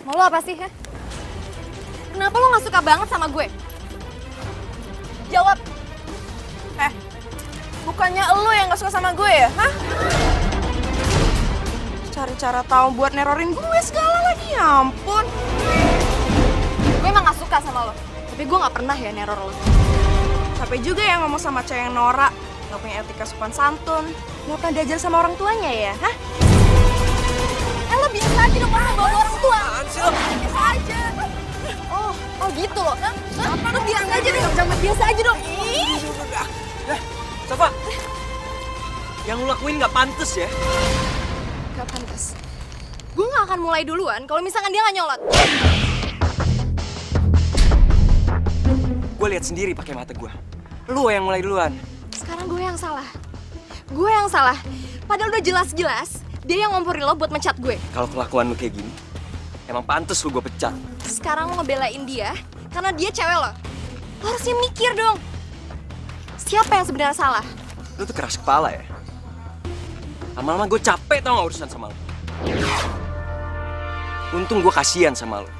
Mau lo apa sih, ha? Kenapa lo gak suka banget sama gue? Jawab. Bukannya lo yang gak suka sama gue ya, hah? Cari cara tahu buat nerorin gue segala lagi, ya ampun. Gue emang gak suka sama lo, tapi gue gak pernah ya neror lo. Capek juga ya ngomong sama cewek yang norak, gak punya etika sopan santun, gak pernah diajar sama orang tuanya ya, hah? Lo biasa aja dong ngomong bawa orang tua. Apaan sih lo? Biasa aja. Oh gitu loh, kan? Lo biasa aja dong, jangan biasa aja dong. Safa, yang lu lakuin gak pantas ya? Gak pantas. Gue gak akan mulai duluan kalau misalkan dia gak nyolot. Gue lihat sendiri pakai mata gue. Lu yang mulai duluan. Sekarang gue yang salah. Gue yang salah. Padahal udah jelas-jelas dia yang ngomporin lo buat mencat gue. Kalau kelakuan lu kayak gini, emang pantas lu gue pecat. Sekarang lo ngebelain dia karena dia cewek lo. Lo harusnya mikir dong. Siapa yang sebenarnya salah? Lu tuh keras kepala ya. Lama-lama gue capek tau gak urusan sama lu. Untung gue kasihan sama lu.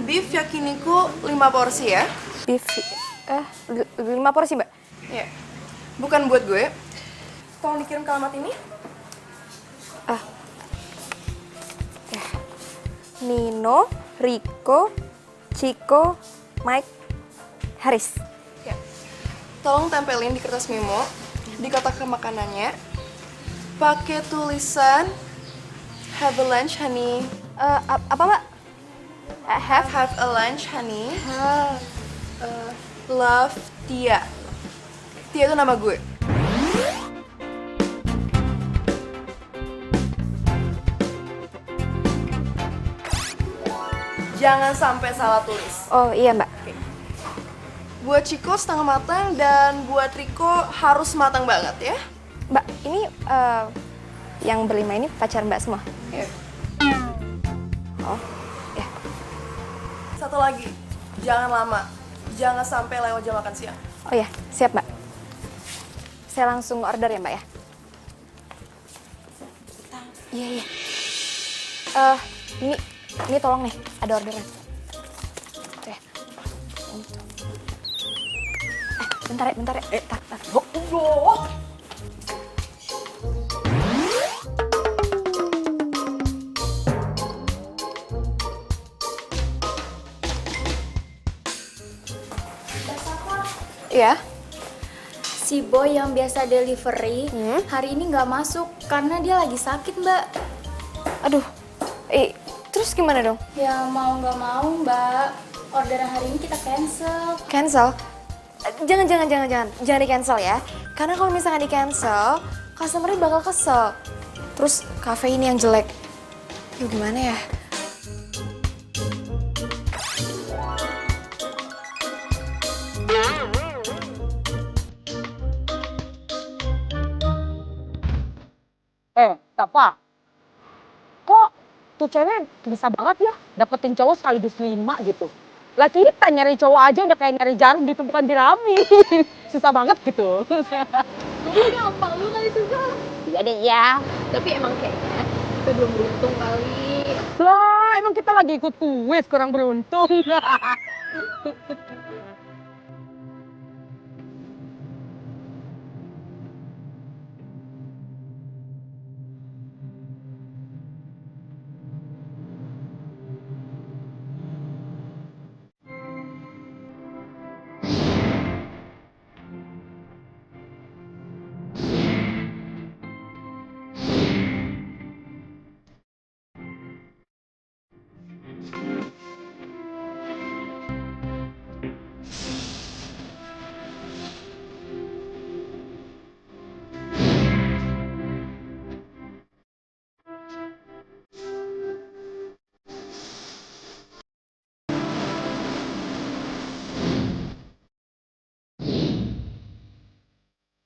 Beef yakiniku 5 porsi ya. Beef, 5 porsi mbak? Iya. Bukan buat gue. Tolong dikirim ke alamat ini. Nino, Rico, Chico, Mike, Haris. Ya. Tolong tempelin di kertas memo, di kotak makanannya. Pakai tulisan have a lunch honey. Apa mbak? Have a lunch honey. Love Tia. Tia itu nama gue. Jangan sampai salah tulis. Oh iya mbak. Buat Chico setengah matang dan buat Rico harus matang banget ya. Mbak, ini yang berlima ini pacar mbak semua? Iya. Oh, ya. Satu lagi, jangan lama. Jangan sampai lewat jam makan siang. Oh ya, siap mbak. Saya langsung order ya mbak ya? Iya, iya. Ini tolong nih, ada orderan. Oke. Bentar ya. Tar. Oh. Iya. Si boy yang biasa delivery hari ini nggak masuk karena dia lagi sakit, Mbak. Aduh. Terus gimana dong? Ya mau nggak mau, Mbak. Orderan hari ini kita cancel. Cancel? Jangan di cancel ya. Karena kalau misalkan di cancel, customer-nya bakal kesel. Terus cafe ini yang jelek. Yuk gimana ya? Tafa, kok tuh cewek bisa banget ya dapetin cowok sekaligus 5 gitu. Lah kita nyari cowok aja udah kayak nyari jarum ditumpukan jerami. Susah banget gitu. Tapi gampang lu kali susah. Iya deh ya. Tapi emang kayaknya kita belum beruntung kali. Lah emang kita lagi ikut kuis kurang beruntung.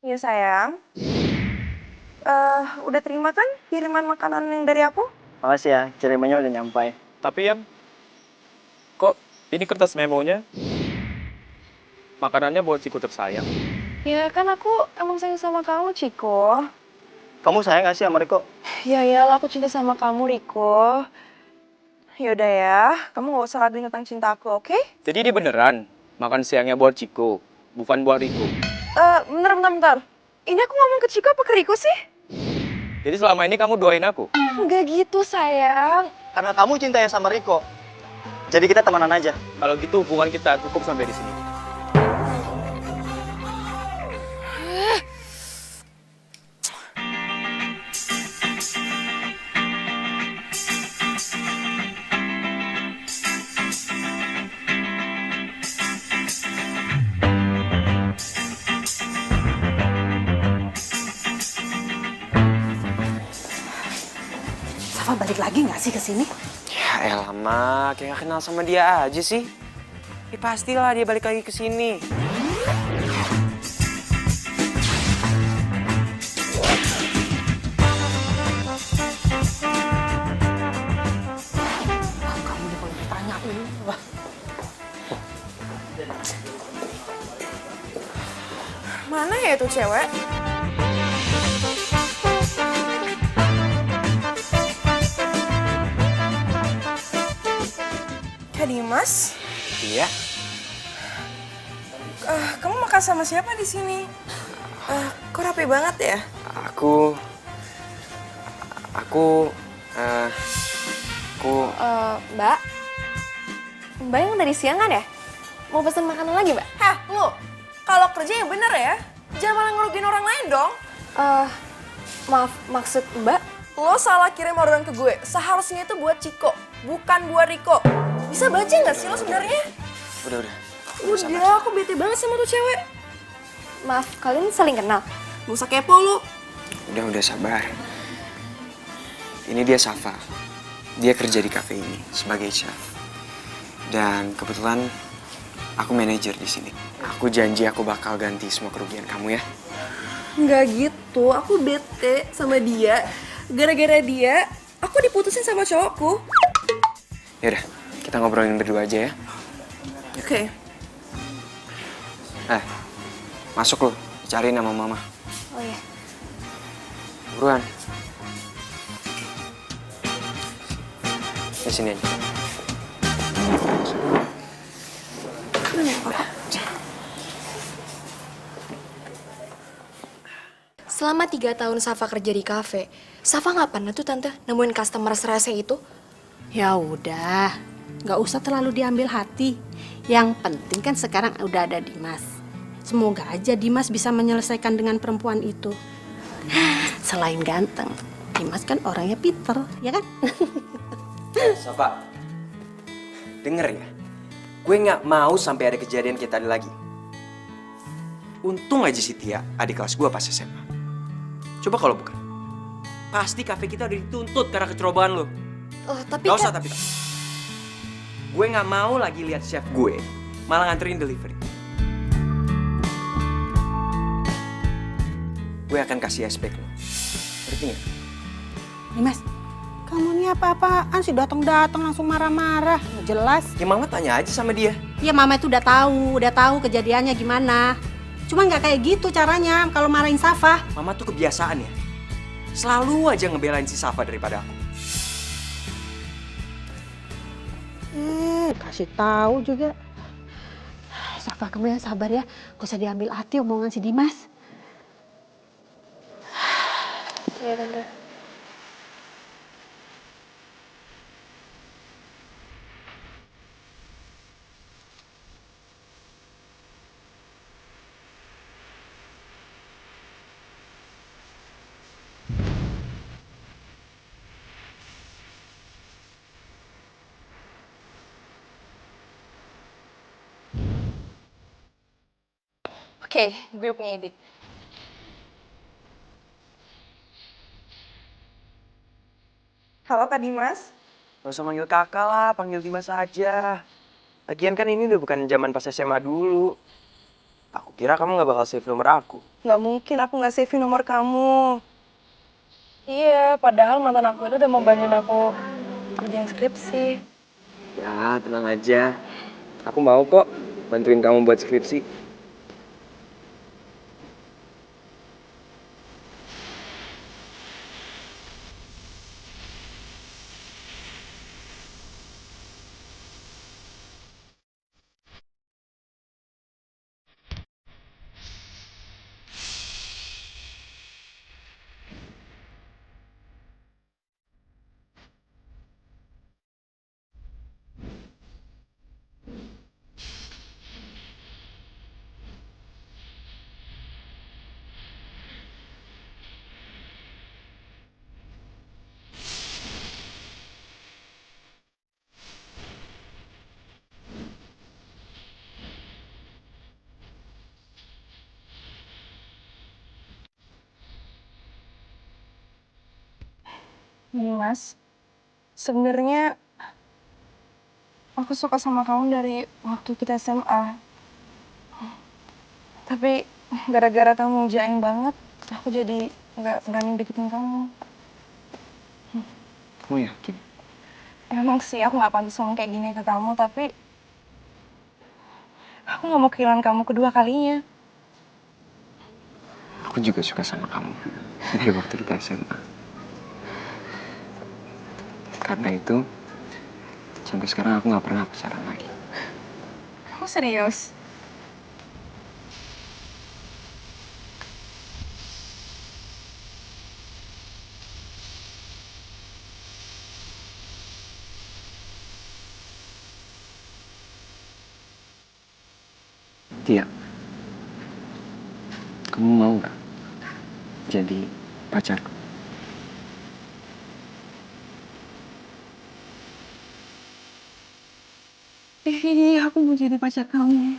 Iya sayang. Udah terima kan kiriman makanan yang dari aku? Makasih ya, kirimannya udah nyampai. Tapi Yan, kok ini kertas memonya? Makanannya buat Ciko tersayang. Ya kan aku emang sayang sama kamu, Ciko. Kamu sayang gak sih sama Riko? Ya iyalah aku cinta sama kamu, Riko. Yaudah ya, kamu gak usah raguin tentang cinta aku, oke? Jadi dia beneran makan siangnya buat Ciko, bukan buat Riko. Bentar. Ini aku ngomong ke Ciko apa ke Riko sih? Jadi selama ini kamu doain aku? Enggak gitu, sayang. Karena kamu cintanya sama Riko. Jadi kita temenan aja. Kalau gitu hubungan kita cukup sampai di sini. Safa balik lagi nggak sih ke sini? Ya elah, Mak. Kayak gak kenal sama dia aja sih. Ya pastilah dia balik lagi ke sini. Kamu nih kalau ditanyain. Wah. Mana ya tuh cewek? Kak Dimas, Iya. kamu makan sama siapa di sini? Kok rapi banget ya? Aku... Mbak? Mbak yang dari siang kan ya? Mau pesen makanan lagi, Mbak? Hah, lu? Kalau kerja yang bener ya, jangan malah ngerugiin orang lain dong. Maaf, maksud Mbak? Lo salah kirim orderan ke gue. Seharusnya itu buat Ciko, bukan buat Riko. Bisa baca nggak sih lo sebenarnya? Udah. Udah, aku bete banget sama tuh cewek. Maaf, kalian saling kenal? Gak usah kepo lu. Udah sabar. Ini dia Safa. Dia kerja di cafe ini sebagai chef. Dan kebetulan aku manajer di sini. Aku janji aku bakal ganti semua kerugian kamu ya. Nggak gitu, aku bete sama dia. Gara-gara dia, aku diputusin sama cowokku. Yaudah, kita ngobrolin berdua aja ya. Oke. Masuk lo, cariin sama mama. Oh iya. Buruan. Di sini aja. Selama 3 tahun Safa kerja di kafe, Safa nggak pernah tuh tante nemuin customer serese itu. Ya udah, nggak usah terlalu diambil hati. Yang penting kan sekarang udah ada Dimas. Semoga aja Dimas bisa menyelesaikan dengan perempuan itu. Selain ganteng, Dimas kan orangnya pinter, ya kan? Safa, denger ya. Gue nggak mau sampai ada kejadian kayak tadi lagi. Untung aja si Tia, adik kelas gue pas SMA. Coba kalau bukan, pasti kafe kita udah dituntut karena kecerobohan lo. Oh, tapi Gak usah kan... tapi. Gue nggak mau lagi lihat chef gue malah nganterin delivery. Gue akan kasih aspek lo. Ngerti nggak? Dimas, kamu ini apa-apaan sih datang-datang langsung marah-marah? Nggak jelas. Ya mama tanya aja sama dia. Ya mama itu udah tahu kejadiannya gimana. Cuma nggak kayak gitu caranya kalau marahin Safa. Mama tuh kebiasaan ya. Selalu aja ngebelain si Safa daripada aku. Kasih tahu juga. Safa, kamu yang sabar ya. Gak usah diambil hati omongan si Dimas. Iya tante. Oke, gue punya ide. Halo Kak Dimas. Gak usah manggil kakak lah, panggil Dimas aja. Lagian kan ini udah bukan zaman pas SMA dulu. Aku kira kamu gak bakal save nomor aku. Nggak mungkin aku nggak save nomor kamu. Iya, padahal mantan aku itu udah mau bantuin aku kerjaan skripsi. Ya, tenang aja. Aku mau kok bantuin kamu buat skripsi. Dimas, sebenarnya aku suka sama kamu dari waktu kita SMA. Tapi gara-gara kamu jaeng banget, aku jadi nggak berani deketin kamu. Kamu yakin? Emang sih aku nggak pantas ngomong kayak gini ke kamu, tapi aku nggak mau kehilangan kamu kedua kalinya. Aku juga suka sama kamu dari waktu kita SMA. Karena itu, sampai sekarang aku gak pernah pacaran lagi. Kamu serius? Tia, kamu mau gak jadi pacarku? Iya, aku mau jadi pacar kamu.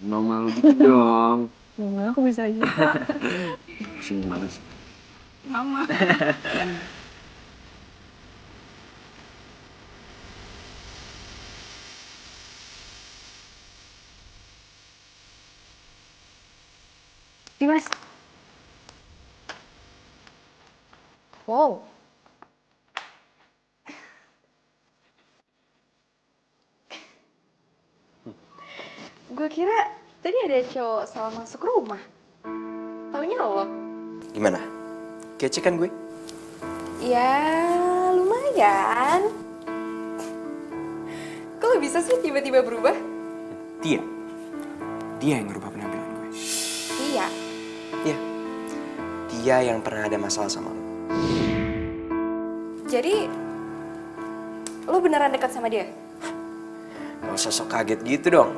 Mau malu gitu dong. Gimana aku bisa aja. Pusing banget sih. Mama. Dimas. Wow. Gue kira tadi ada cowok salah masuk rumah. Taunya namanya lo. Gimana? Kece kan gue? Ya, lumayan. Kok lo bisa sih tiba-tiba berubah? Dia. Dia yang ngerubah penampilan gue. Iya. Iya. Dia yang pernah ada masalah sama lo. Jadi, lo beneran dekat sama dia? Gak usah sok kaget gitu dong.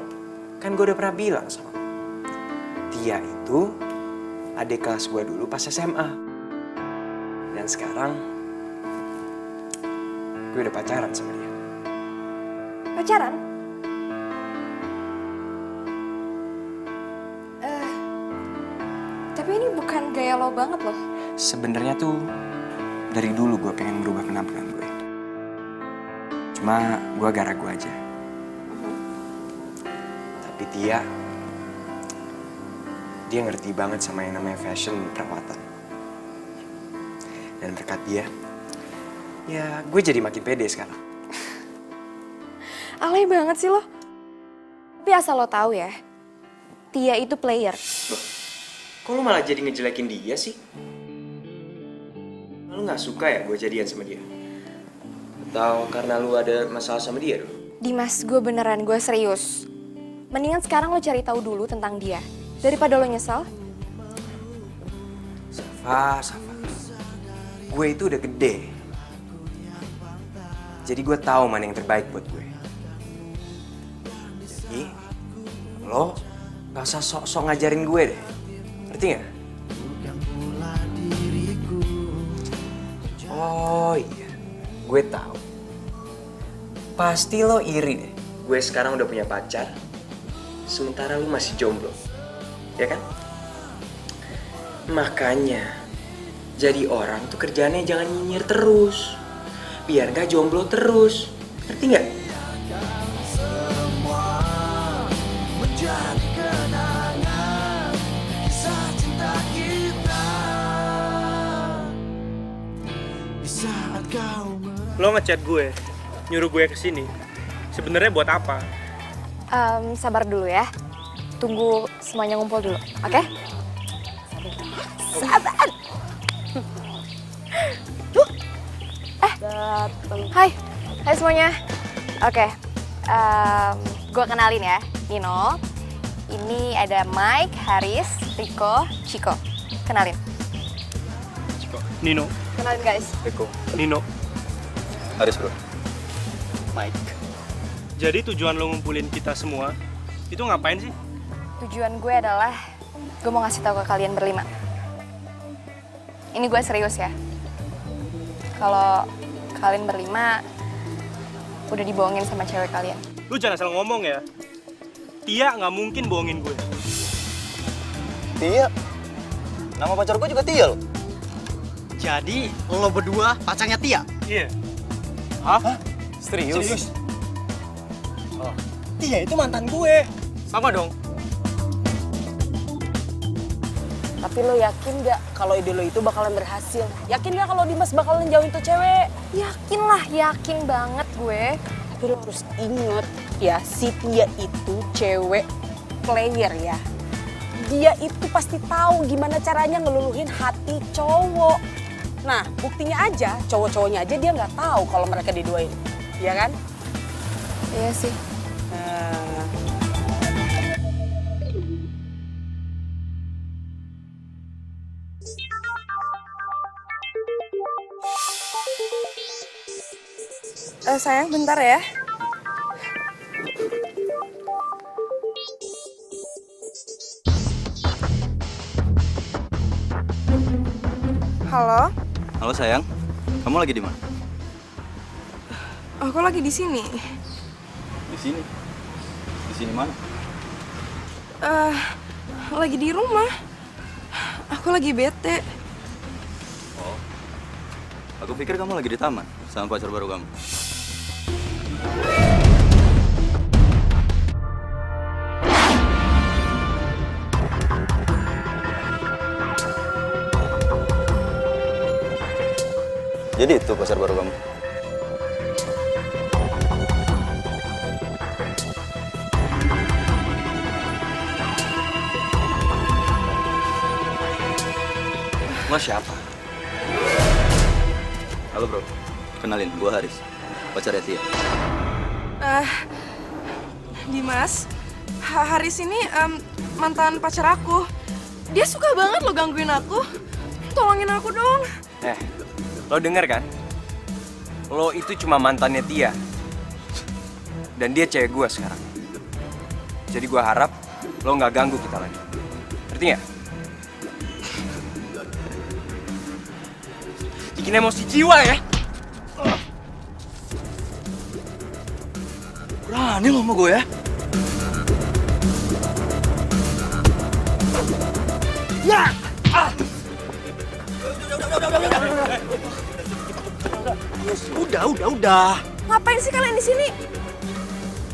Kan gue udah pernah bilang sama lo. Dia itu adik kelas gue dulu pas SMA. Dan sekarang gue udah pacaran sama dia. Pacaran? Tapi ini bukan gaya lo banget loh. Sebenarnya tuh dari dulu gue pengen merubah penampilan gue. Cuma gue agak ragu aja. Tapi dia ngerti banget sama yang namanya fashion perawatan. Dan berkat dia, ya gue jadi makin pede sekarang. Alay banget sih lo. Tapi asal lo tahu ya, Tia itu player. Loh, kok lu malah jadi ngejelekin dia sih? Lu gak suka ya gue jadian sama dia? Atau karena lu ada masalah sama dia dulu? Dimas, gue beneran, gue serius. Mendingan sekarang lo cari tahu dulu tentang dia. Daripada lo nyesal. Safa. Gue itu udah gede. Jadi gue tahu mana yang terbaik buat gue. Jadi, lo gak usah sok-sok ngajarin gue deh. Ngerti gak? Oh iya, gue tahu. Pasti lo iri deh. Gue sekarang udah punya pacar, sementara lo masih jomblo. Ya kan? Makanya, jadi orang tuh kerjaannya jangan nyinyir terus. Biar gak jomblo terus. Ngerti gak? Lo ngechat gue, nyuruh gue kesini. Sebenarnya buat apa? Sabar dulu ya. Tunggu semuanya ngumpul dulu, oke? Sabar. Hai semuanya. Oke, gue kenalin ya, Nino. Ini ada Mike, Haris, Rico, Chico. Kenalin. Nino, Kenalin guys. Riko. Nino. Haris bro. Mike. Jadi tujuan lo ngumpulin kita semua, itu ngapain sih? Tujuan gue adalah, gue mau ngasih tahu ke kalian berlima. Ini gue serius ya. Kalau kalian berlima udah dibohongin sama cewek kalian. Lu jangan asal ngomong ya. Tia nggak mungkin bohongin gue. Tia? Nama pacar gue juga Tia loh. Jadi, lo berdua pacarnya Tia? Iya. Hah? Serius? Tia itu mantan gue. Sama dong. Tapi lo yakin gak kalau ide lo itu bakalan berhasil? Yakin gak kalau Dimas bakalan jauhin tuh cewek? Yakin lah, yakin banget gue. Tapi lo harus inget ya, si Tia itu cewek player ya. Dia itu pasti tahu gimana caranya ngeluluhin hati cowok. Nah, buktinya aja, cowok-cowoknya aja dia nggak tahu kalau mereka diduain. Iya kan? Iya sih. Nah. Sayang, bentar ya. Halo, Halo sayang, kamu lagi di mana? aku lagi di sini. Di sini. Di sini mana? Lagi di rumah. Aku lagi bete. Oh. Aku pikir kamu lagi di taman sama pacar baru kamu. Jadi itu pacar baru kamu. Lo siapa? Halo bro, kenalin, gue Haris, pacarnya Tia. Dimas, Haris ini mantan pacar aku. Dia suka banget lo gangguin aku. Tolongin aku dong. Lo denger kan? Lo itu cuma mantannya Tia. Dan dia cewek gue sekarang. Jadi gue harap lo nggak ganggu kita lagi. Ngerti nggak? Bikin emosi jiwa ya. Berani lo sama gue ya? Udah. Ngapain sih kalian di sini?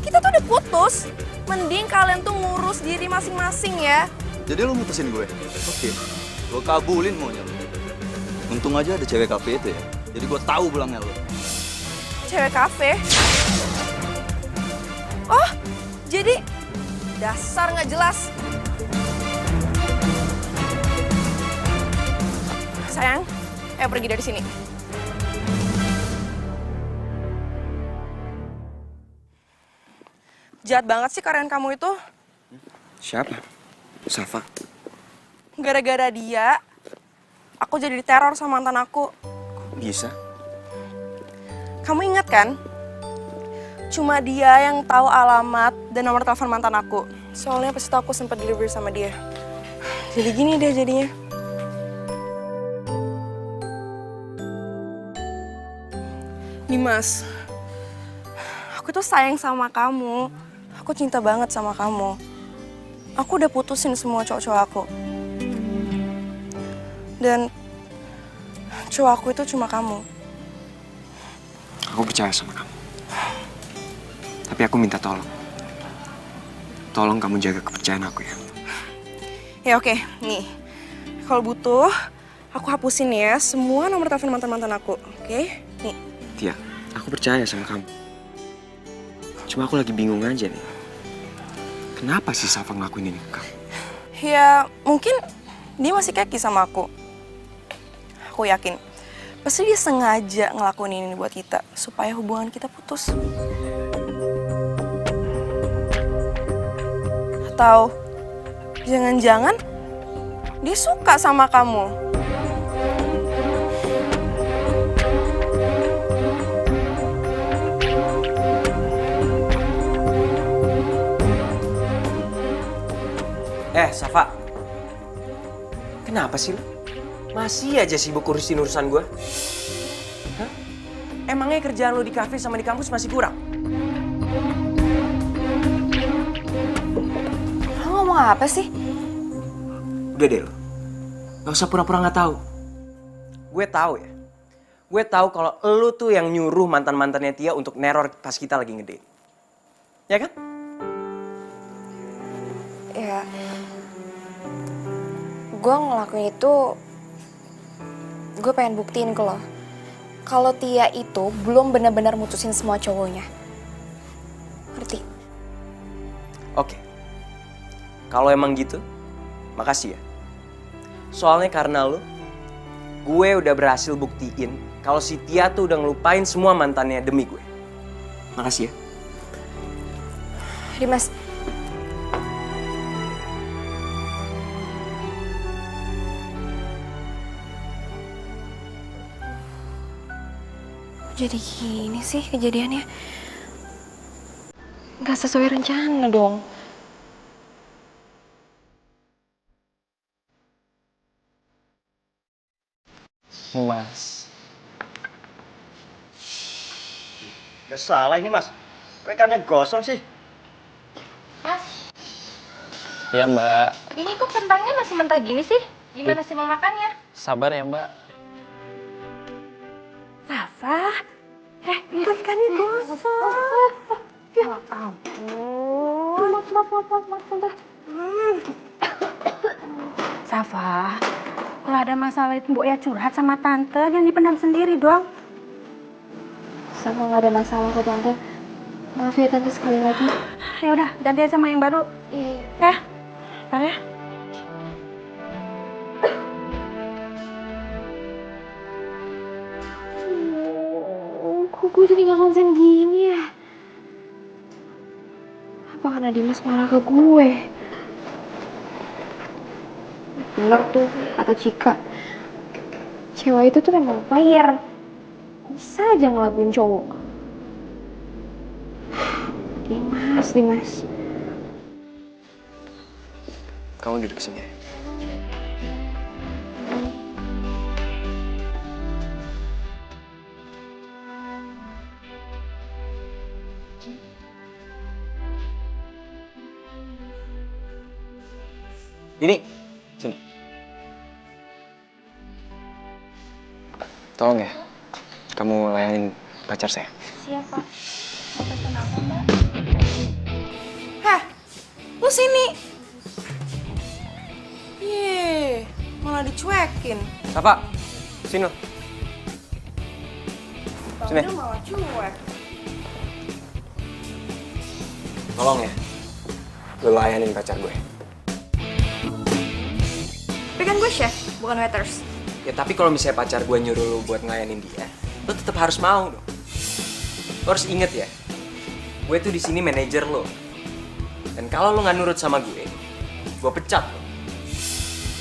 Kita tuh udah putus. Mending kalian tuh ngurus diri masing-masing ya. Jadi lo mutusin gue? Oke, gue kabulin maunya lo. Untung aja ada cewek kafe itu ya. Jadi gue tahu belangnya lo. Cewek kafe? Oh, jadi dasar nggak jelas. Sayang, ayo pergi dari sini. Jahat banget sih karyawan kamu itu. Siapa? Safa. Gara-gara dia, aku jadi diteror sama mantan aku. Bisa? Kamu ingat kan? Cuma dia yang tahu alamat dan nomor telepon mantan aku. Soalnya pas itu aku sempat delivery sama dia. Jadi gini deh jadinya. Dimas, aku tuh sayang sama kamu. Aku cinta banget sama kamu. Aku udah putusin semua cowok-cowok aku. Dan cowok aku itu cuma kamu. Aku percaya sama kamu. Tapi aku minta tolong. Tolong kamu jaga kepercayaan aku ya. Ya oke, nih. Kalau butuh, aku hapusin ya semua nomor telepon mantan-mantan aku. Oke? Nih. Tia, aku percaya sama kamu. Cuma aku lagi bingung aja nih. Kenapa sih Safa ngelakuin ini ke kamu? Ya mungkin dia masih keki sama aku. Aku yakin. Pasti dia sengaja ngelakuin ini buat kita. Supaya hubungan kita putus. Atau jangan-jangan dia suka sama kamu. Safa. Kenapa sih lu? Masih aja sibuk urusin urusan gue? Hah? Emangnya kerjaan lu di kafe sama di kampus masih kurang? Lo ngomong apa sih? Udah deh lo. Gak usah pura-pura gak tahu. Gue tahu ya. Gue tahu kalau lu tuh yang nyuruh mantan-mantannya Tia untuk neror pas kita lagi ngedate. Ya kan? Ya, gue ngelakuin itu, gue pengen buktiin ke lo. Kalau Tia itu belum benar-benar mutusin semua cowoknya. Ngerti? Oke. Kalau emang gitu, makasih ya. Soalnya karena lo, gue udah berhasil buktiin kalau si Tia tuh udah ngelupain semua mantannya demi gue. Makasih ya. Dimas. Jadi gini sih kejadiannya. Gak sesuai rencana dong. Mas. Gak salah ini mas. Kok ikannya gosong sih? Mas, Ya mbak, ini kok kentangnya masih mentah gini sih? Gimana sih mau makannya? sabar ya mbak. Safa, itu ikannya gosong. Ya ampun. Safa, kalau ada masalah itu Mbok ya curhat sama tante, jangan dipendam sendiri dong. Sama gak ada masalah kok tante. Maaf ya tante sekali lagi. Ya udah, ganti aja sama yang baru. Iya. Ya, bentar ya. Kok gue jadi gak konsen gini ya? Apa karena Dimas marah ke gue? Bener tuh kata Cika. Cewek itu tuh memang player. Bisa aja ngelakuin cowok. Dimas. Kamu duduk sini. Ini, sini. Tolong ya, kamu layanin pacar saya. Siap, Pak. Mau pesan apa, Mbak? Heh, lu sini. Yeay, malah dicuekin. Safa, sini lo. Sini. Dia malah cuek. Tolong ya, lu layanin pacar gue. Tapi kan gue chef, bukan waiters. Ya tapi kalau misalnya pacar gue nyuruh lu buat ngelayanin dia, lu tetap harus mau dong. Lu harus inget ya, gue tuh di sini manajer lo. Dan kalau lu nggak nurut sama gue pecat lo.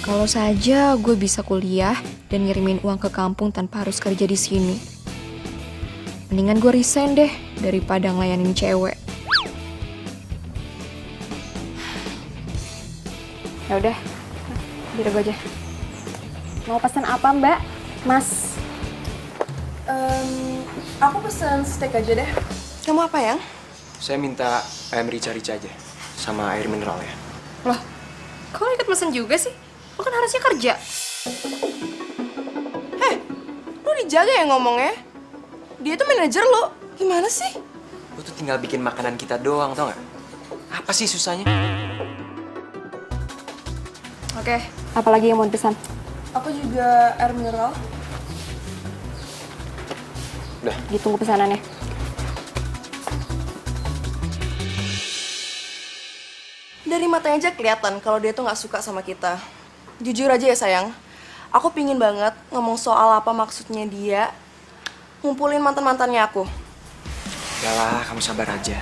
Kalau saja gue bisa kuliah dan ngirimin uang ke kampung tanpa harus kerja di sini. Mendingan gue resign deh daripada ngelayanin cewek. Ya udah, biar gue aja. Mau pesan apa, Mbak? Mas. Aku pesen steak aja deh. Kamu apa, Yang? Saya minta ayam rica-rica aja, sama air mineral ya. Loh, kok lo ikut pesen juga sih? Lo kan harusnya kerja. Heh, lu dijaga ya ngomongnya. Dia tuh manajer lo. Gimana sih? Lu tuh tinggal bikin makanan kita doang, tau gak? Apa sih susahnya? Oke, apalagi yang mau dipesan? Aku juga air mineral. Udah. Ditunggu pesanannya. Dari matanya aja kelihatan kalau dia tuh nggak suka sama kita. Jujur aja ya sayang, aku pingin banget ngomong soal apa maksudnya dia ngumpulin mantan-mantannya aku. Udahlah, kamu sabar aja.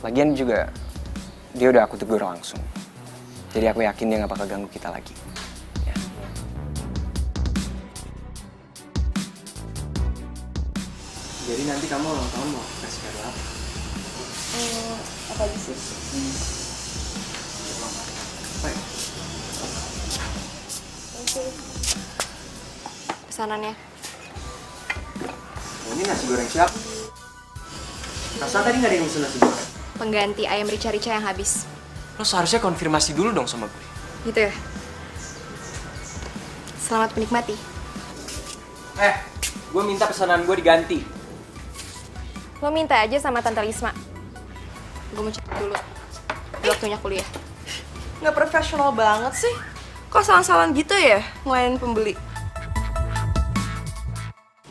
Lagian juga, dia udah aku tegur langsung. Jadi aku yakin dia gak bakal ganggu kita lagi. Ya. Jadi nanti kamu ulang tahun mau kasih kado apa? Apa aja sih? Apa ya? Pesanannya. Oh, ini nasi goreng siapa? Rasa tadi gak ada yang pesen nasi goreng? Pengganti ayam rica-rica yang habis. Lo seharusnya konfirmasi dulu dong sama gue. Gitu ya? Selamat menikmati. Gue minta pesanan gue diganti. Lo minta aja sama Tante Lisma. Gue mau cek dulu. Waktunya kuliah. Nggak profesional banget sih. Kok salah-salah gitu ya ngelayanin pembeli?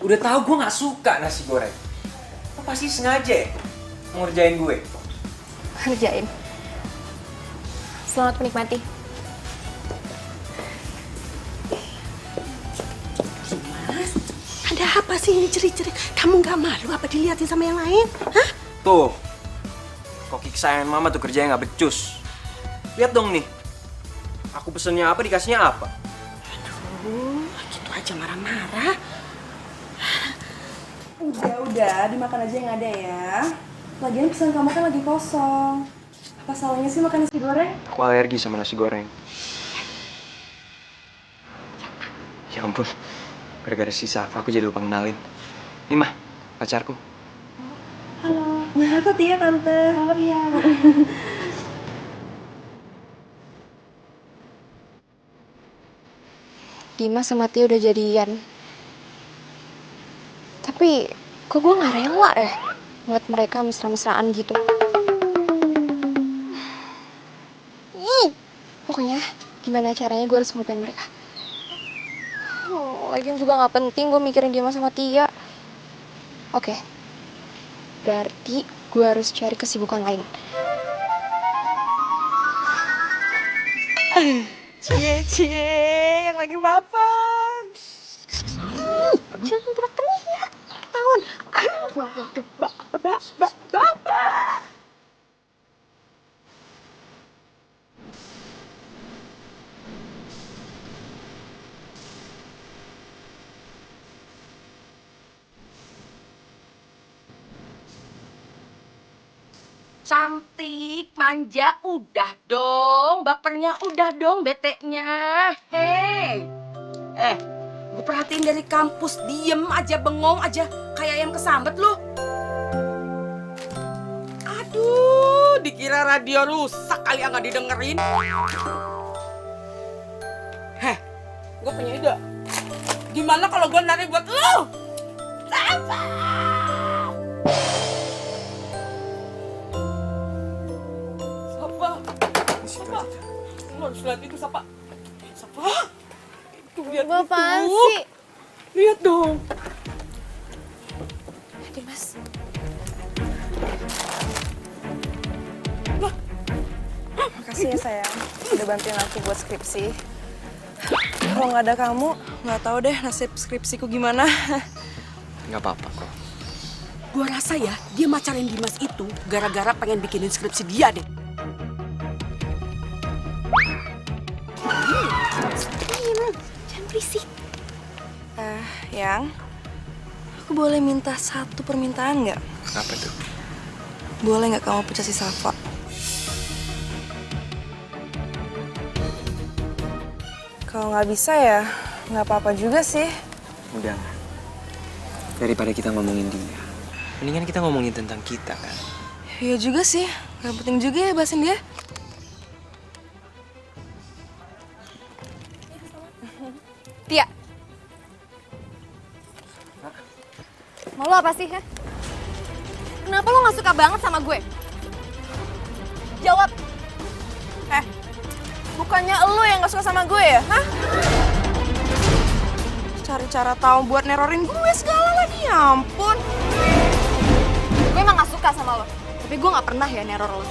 Udah tahu gue gak suka nasi goreng. Lo pasti sengaja ya mau ngerjain gue. Kerjain. Selamat menikmati. Mas, ada apa sih ini ceri-ceri? Kamu nggak malu apa dilihatin sama yang lain? Hah? Tuh, koki kesayangan mama tuh kerjanya nggak becus. Lihat dong nih, aku pesennya apa dikasihnya apa. Aduh, gitu aja marah-marah. Udah, dimakan aja yang ada ya. Lagian pesan kamu kan lagi kosong. Apa salahnya sih makan nasi goreng? Aku alergi sama nasi goreng. Ya ampun, gara-gara si Safa aku jadi lupa kenalin. Ini mah, pacarku. Halo. Nah, aku Tia, Tante. Halo, ya. Dimas sama Tia udah jadian. Tapi kok gue gak rela ya ngeliat mereka mesra-mesraan gitu. Pokoknya gimana caranya gue harus ngelupain mereka. Lagian juga gak penting gue mikirin Dimas sama Tia. Oke, berarti gue harus cari kesibukan lain. Cie, yang lagi mapan. Jangan teriak-teriak. Tahun, Cantik, manja, udah dong. Bapernya udah dong, beteknya. Hei. Gue perhatiin dari kampus, diem aja, bengong aja. Kayak ayam kesambet lu. Aduh, dikira radio rusak kali ya nggak didengerin. Gue punya ide. Gimana kalau gue nari buat lu? Safa! Sapa, lu harus lihat itu, Sapa. Sapa, itu lihat Apaan itu. sih? Lihat dong. Dimas. Makasih ya sayang, udah bantuin aku buat skripsi. Kalau nggak ada kamu, nggak tahu deh nasib skripsiku gimana. Nggak apa-apa kok. Gua rasa ya, dia macarin Dimas itu gara-gara pengen bikinin skripsi dia deh. Jangan berisik. Yang, aku boleh minta satu permintaan nggak? Apa tuh? Boleh nggak kamu pecat si Safa? Kalau nggak bisa ya, nggak apa-apa juga sih. Udah. Daripada kita ngomongin dia, mendingan kita ngomongin tentang kita kan. Iya juga sih, nggak penting juga ya bahasin dia. Tia. Mau lo apa sih, ha? Kenapa lo gak suka banget sama gue? Jawab. Bukannya lo yang gak suka sama gue ya? Hah? Cari cara tahu buat nerorin gue segala lagi, ya ampun. Gue emang gak suka sama lo. Tapi gue gak pernah ya neror lo.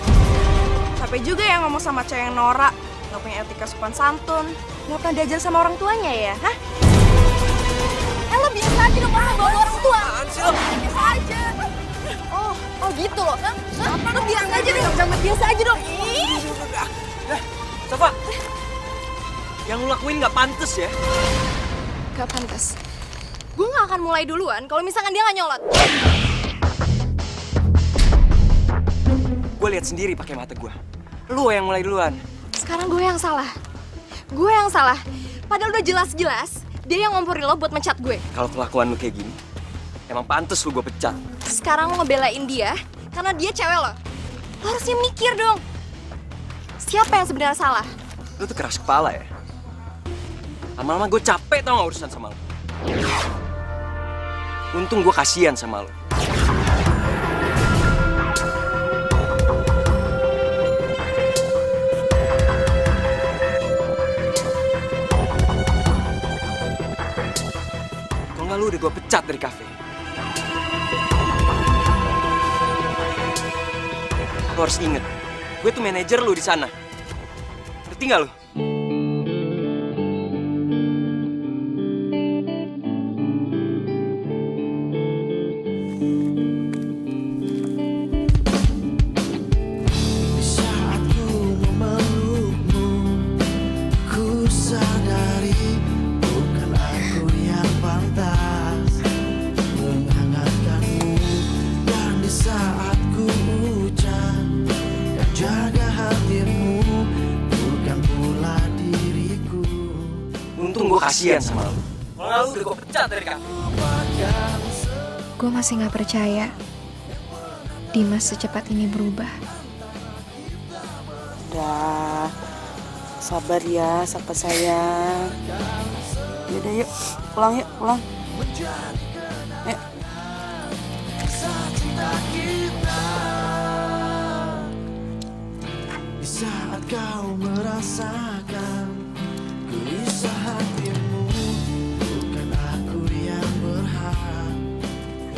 Capek juga ya ngomong sama cewek yang norak. Gak punya etika sopan santun. Gak pernah diajar sama orang tuanya ya? Hah? Lo biasa aja dong ngomong bawa orang tua. Biasa aja. Oh gitu loh. Hah? Lo biasa aja dong. Jangan biasa aja dong. Ih. Safa, yang lu lakuin nggak pantas ya? Gak pantas. Gue gak akan mulai duluan kalau misalkan dia gak nyolot. Gue lihat sendiri pakai mata gue. Lu yang mulai duluan. Sekarang gue yang salah. Gue yang salah. Padahal udah jelas-jelas dia yang ngomporin lo buat mencat gue. Kalau kelakuan lu kayak gini, emang pantas lu gue pecat. Sekarang lo ngebelain dia karena dia cewek lo. Lo harusnya mikir dong. Siapa yang sebenarnya salah? Lu tuh keras kepala ya? Lama-lama gue capek tau gak urusan sama lu. Untung gue kasihan sama lu. Kalau nggak lu udah gue pecat dari kafe. Lu harus inget, gue tuh manajer lu di sana. Ngerti nggak lu? Untung gue kasihan sama lu. Kalau nggak lu udah gue pecat dari kafe. Gue masih gak percaya Dimas secepat ini berubah. Udah, sabar ya, Safa sayang. Yaudah yuk, pulang yuk, pulang. Yuk. Di saat kau merasakan gelisah hatimu, bukan aku yang berhak.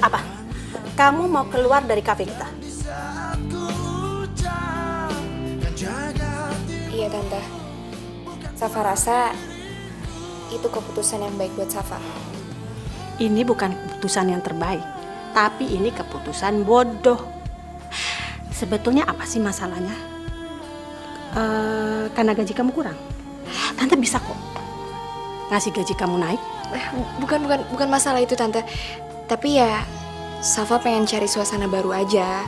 Apa? Kamu mau keluar dari kafe kita? Iya Tante. Safa rasa itu keputusan yang baik buat Safa. Ini bukan keputusan yang terbaik. Tapi ini keputusan bodoh. Sebetulnya apa sih masalahnya? Karena gaji kamu kurang. Tante bisa kok ngasih gaji kamu naik. Bukan masalah itu Tante. Tapi ya Safa pengen cari suasana baru aja.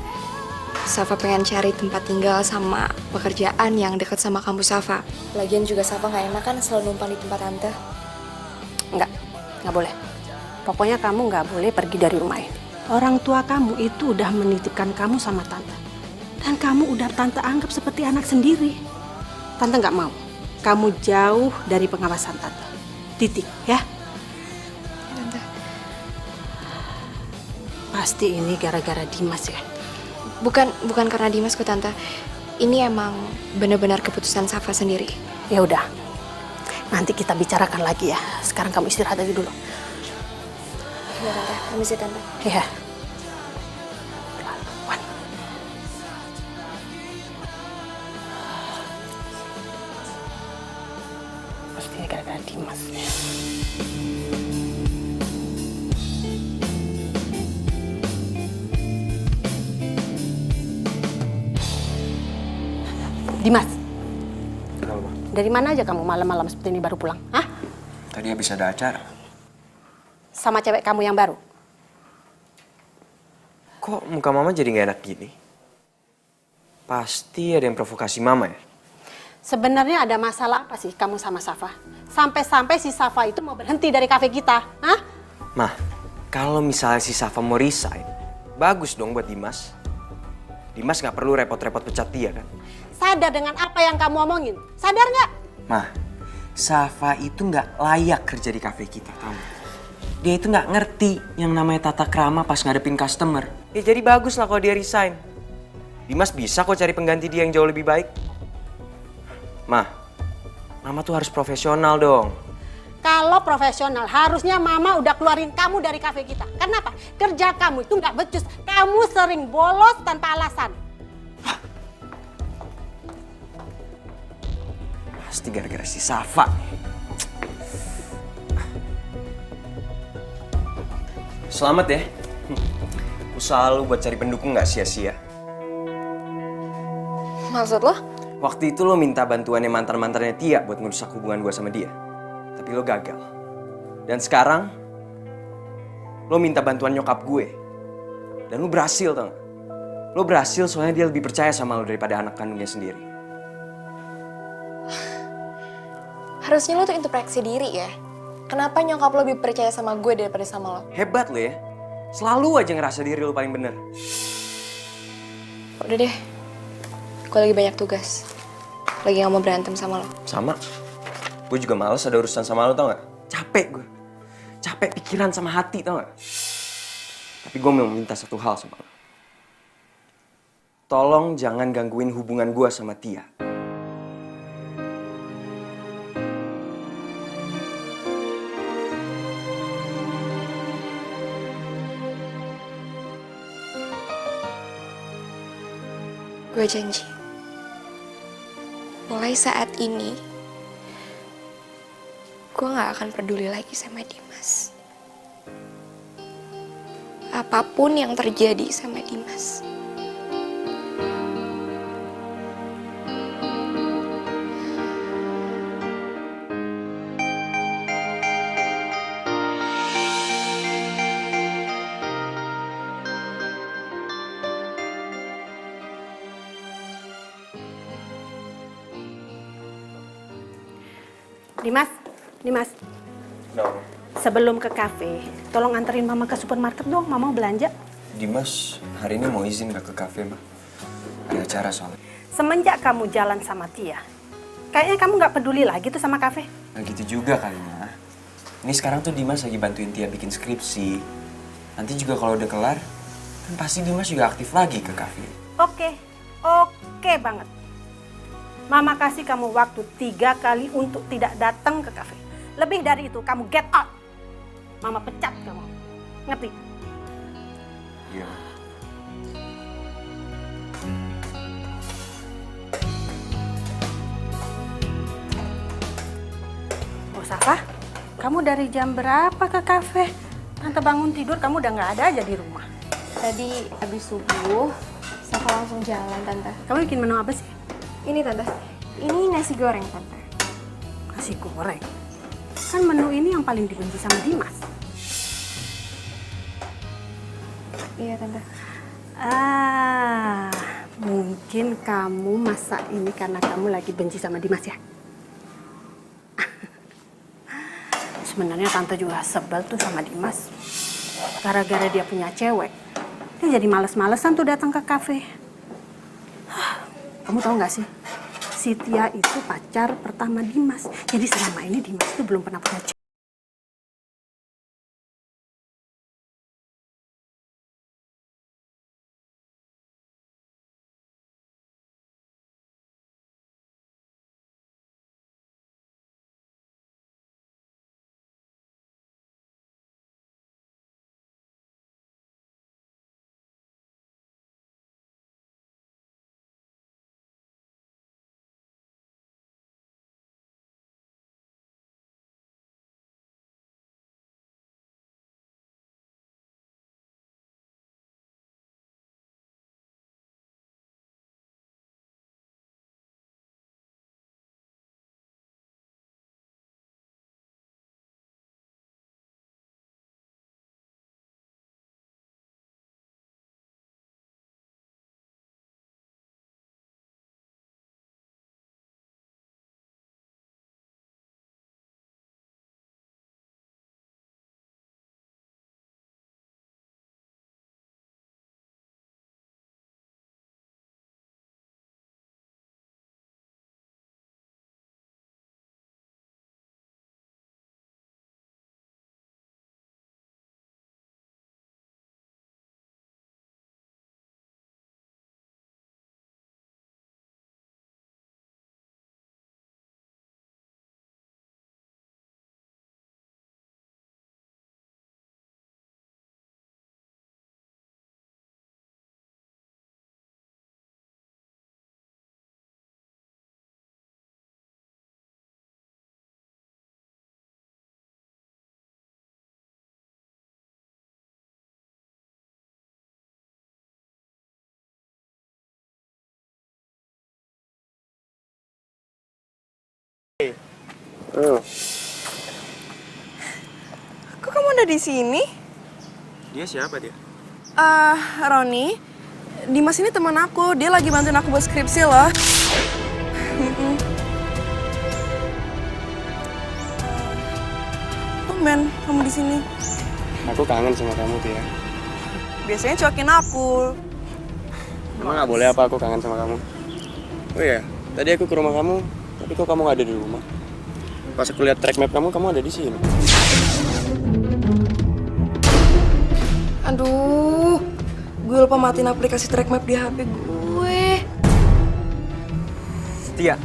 Safa pengen cari tempat tinggal sama pekerjaan yang dekat sama kampus Safa. Lagian juga Safa nggak enak kan selalu numpang di tempat Tante. Nggak boleh. Pokoknya kamu nggak boleh pergi dari rumah ini. Orang tua kamu itu udah menitipkan kamu sama Tante. Dan kamu udah Tante anggap seperti anak sendiri. Tante nggak mau kamu jauh dari pengawasan Tante. Titik, ya? Tante. Pasti ini gara-gara Dimas ya? Bukan karena Dimas kok Tante. Ini emang benar-benar keputusan Safa sendiri. Ya udah. Nanti kita bicarakan lagi ya. Sekarang kamu istirahat aja dulu. Ya Tante, permisi Tante. Iya. Pasti ini gara-gara Dimas. Dimas, Kenapa? dari mana aja kamu malam-malam seperti ini baru pulang? Hah? Tadi habis ada acara. Sama cewek kamu yang baru? Kok muka mama jadi nggak enak gini? Pasti ada yang provokasi mama ya? Sebenarnya ada masalah apa sih kamu sama Safa? Sampai-sampai si Safa itu mau berhenti dari kafe kita, hah? Mah, kalau misalnya si Safa mau resign, bagus dong buat Dimas. Dimas nggak perlu repot-repot pecat dia kan? Sadar dengan apa yang kamu omongin? Sadar nggak? Mah, Safa itu nggak layak kerja di kafe kita, tahu? Dia itu nggak ngerti yang namanya tata krama pas ngadepin customer. Ya jadi bagus lah kalau dia resign. Dimas bisa kok cari pengganti dia yang jauh lebih baik. Mah, mama tuh harus profesional dong. Kalau profesional, harusnya mama udah keluarin kamu dari kafe kita. Kenapa? Kerja kamu itu nggak becus. Kamu sering bolos tanpa alasan. Pasti gara-gara si Safa. Selamat ya. Usaha lu buat cari pendukung nggak sia-sia. Maksud lo? Waktu itu lo minta bantuannya mantan-mantannya Tia buat ngerusak hubungan gue sama dia. Tapi lo gagal. Dan sekarang, lo minta bantuan nyokap gue. Dan lo berhasil tau gak? Lo berhasil soalnya dia lebih percaya sama lo daripada anak kandungnya sendiri. Harusnya lo tuh introspeksi diri ya. Kenapa nyokap lo lebih percaya sama gue daripada sama lo? Hebat lo ya. Selalu aja ngerasa diri lo paling bener. Udah deh, gue lagi banyak tugas. Lagi gak mau berantem sama lo. Sama. Gue juga males ada urusan sama lo tau gak? Capek gue. Capek pikiran sama hati tau gak? Tapi gue mau minta satu hal sama lo. Tolong jangan gangguin hubungan gue sama Tia. Gue janji. Mulai saat ini, gue gak akan peduli lagi sama Dimas. Apapun yang terjadi sama Dimas. Dimas, No. sebelum ke kafe, tolong anterin mama ke supermarket dong, mama mau belanja. Dimas hari ini mau izin gak ke kafe, Mbak? Ada acara soalnya. Semenjak kamu jalan sama Tia, kayaknya kamu nggak peduli lagi tuh sama kafe. Nah gitu juga kali, Ma. Ini sekarang tuh Dimas lagi bantuin Tia bikin skripsi. Nanti juga kalau udah kelar, kan pasti Dimas juga aktif lagi ke kafe. Oke banget. Mama kasih kamu waktu 3 kali untuk tidak datang ke kafe. Lebih dari itu, kamu get out. Mama pecat kamu. Ngerti? Iya, Ma. Oh, Safa, kamu dari jam berapa ke kafe? Tante bangun tidur, kamu udah nggak ada aja di rumah. Tadi abis subuh, Safa langsung jalan, Tante. Kamu bikin menu apa sih? Ini, Tante. Ini nasi goreng, Tante. Nasi goreng. Kan menu ini yang paling dibenci sama Dimas. Iya, Tante. Mungkin kamu masak ini karena kamu lagi benci sama Dimas ya? Sebenarnya Tante juga sebel tuh sama Dimas. Gara-gara dia punya cewek, dia jadi males-malesan tuh datang ke kafe. Kamu tahu nggak sih? Si Tia itu pacar pertama Dimas. Jadi selama ini Dimas tuh belum pernah punya cewek. Kok kamu ada di sini? Dia siapa dia? Roni, Dimas ini teman aku. Dia lagi bantuin aku buat skripsi loh. Tumben kamu di sini. Aku kangen sama kamu, Tia. Biasanya cuekin aku. Emang nggak boleh apa aku kangen sama kamu? Oh iya, tadi aku ke rumah kamu, tapi kok kamu nggak ada di rumah? Pas aku lihat track map kamu ada di sini. Aduh, gue lupa matiin aplikasi track map di HP gue. Tia,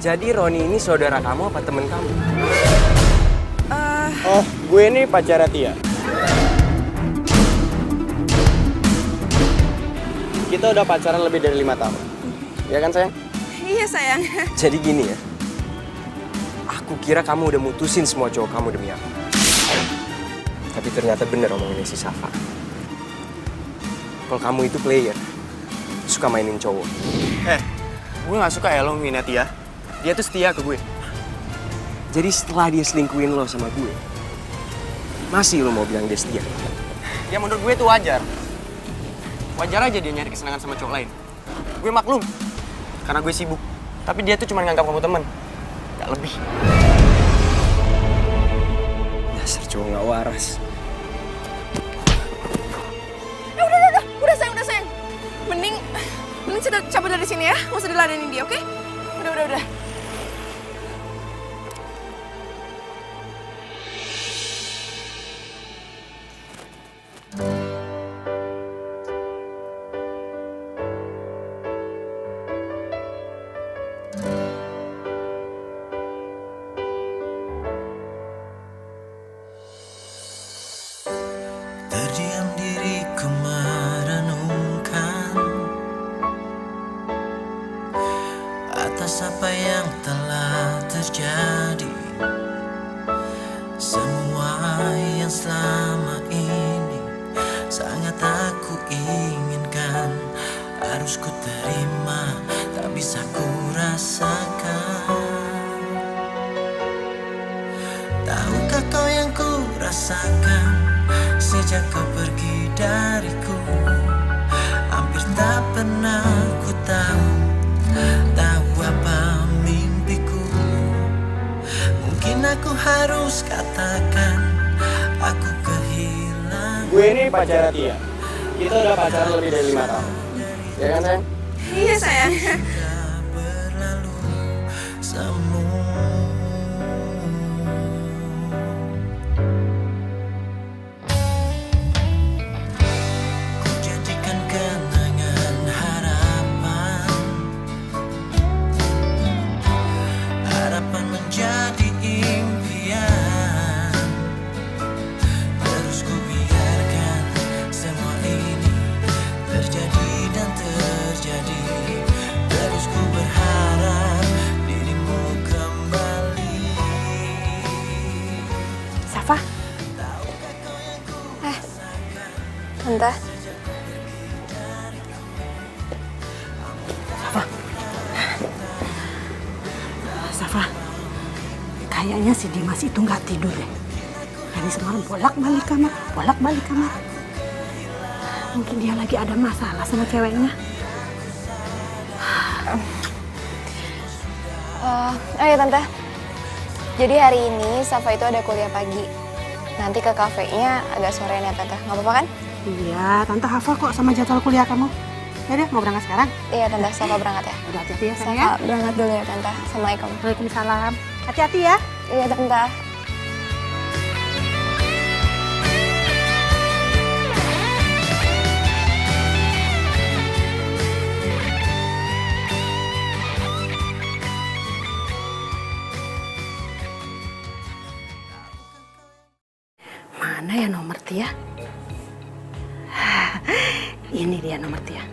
jadi Roni ini saudara kamu apa temen kamu? Oh, gue ini pacarnya Tia. Kita udah pacaran lebih dari 5 tahun. Ya kan, sayang? Iya, sayang. Jadi gini ya, aku kira kamu udah mutusin semua cowok kamu demi aku. Tapi ternyata bener omongannya si Safa. Kalau kamu itu player, suka mainin cowok. Gue gak suka ya lo ngina Tia. Dia tuh setia ke gue. Jadi setelah dia selingkuhin lo sama gue, masih lo mau bilang dia setia? Ya menurut gue itu wajar. Wajar aja dia nyari kesenangan sama cowok lain. Gue maklum, karena gue sibuk. Tapi dia tuh cuma nganggap kamu teman, gak lebih. Dasar cowok gak waras. Udah sayang. Mending kita cabut dari sini ya. Nggak usah diladenin dia, oke? Udah. harus ku terima, tak bisa ku rasakan. Tahukah kau yang ku rasakan sejak kau pergi dariku? Hampir tak pernah ku tahu apa mimpiku. Mungkin aku harus katakan aku kehilangan. Gue ini pacar Tia. Kita udah pacaran lebih dari 5 tahun. Ya kan, sayang? Iya sayang. Berlalu semua. Ku jadikan kenangan harapan, harapan menjadi impian. Terus ku biarkan semua ini terjadi dan terjadi. Terus ku berharap dirimu kembali. Safa, Tante. Safa, kayaknya si Dimas itu nggak tidur deh. Dari semalam bolak-balik kamar. Mungkin dia lagi ada masalah sama ceweknya. Oh ya Tante. Jadi hari ini Safa itu ada kuliah pagi. Nanti ke kafenya agak sorean ya Tante. Nggak apa-apa kan? Iya, Tante hafal kok sama jadwal kuliah kamu. Ya deh, mau berangkat sekarang? Iya Tante, Safa berangkat ya. Udah hati-hati ya sayang. Safa berangkat dulu ya Tante. Assalamualaikum. Waalaikumsalam. Hati-hati ya. Iya Tante. Mana ya nomor Tia? Ini dia nomor Tia.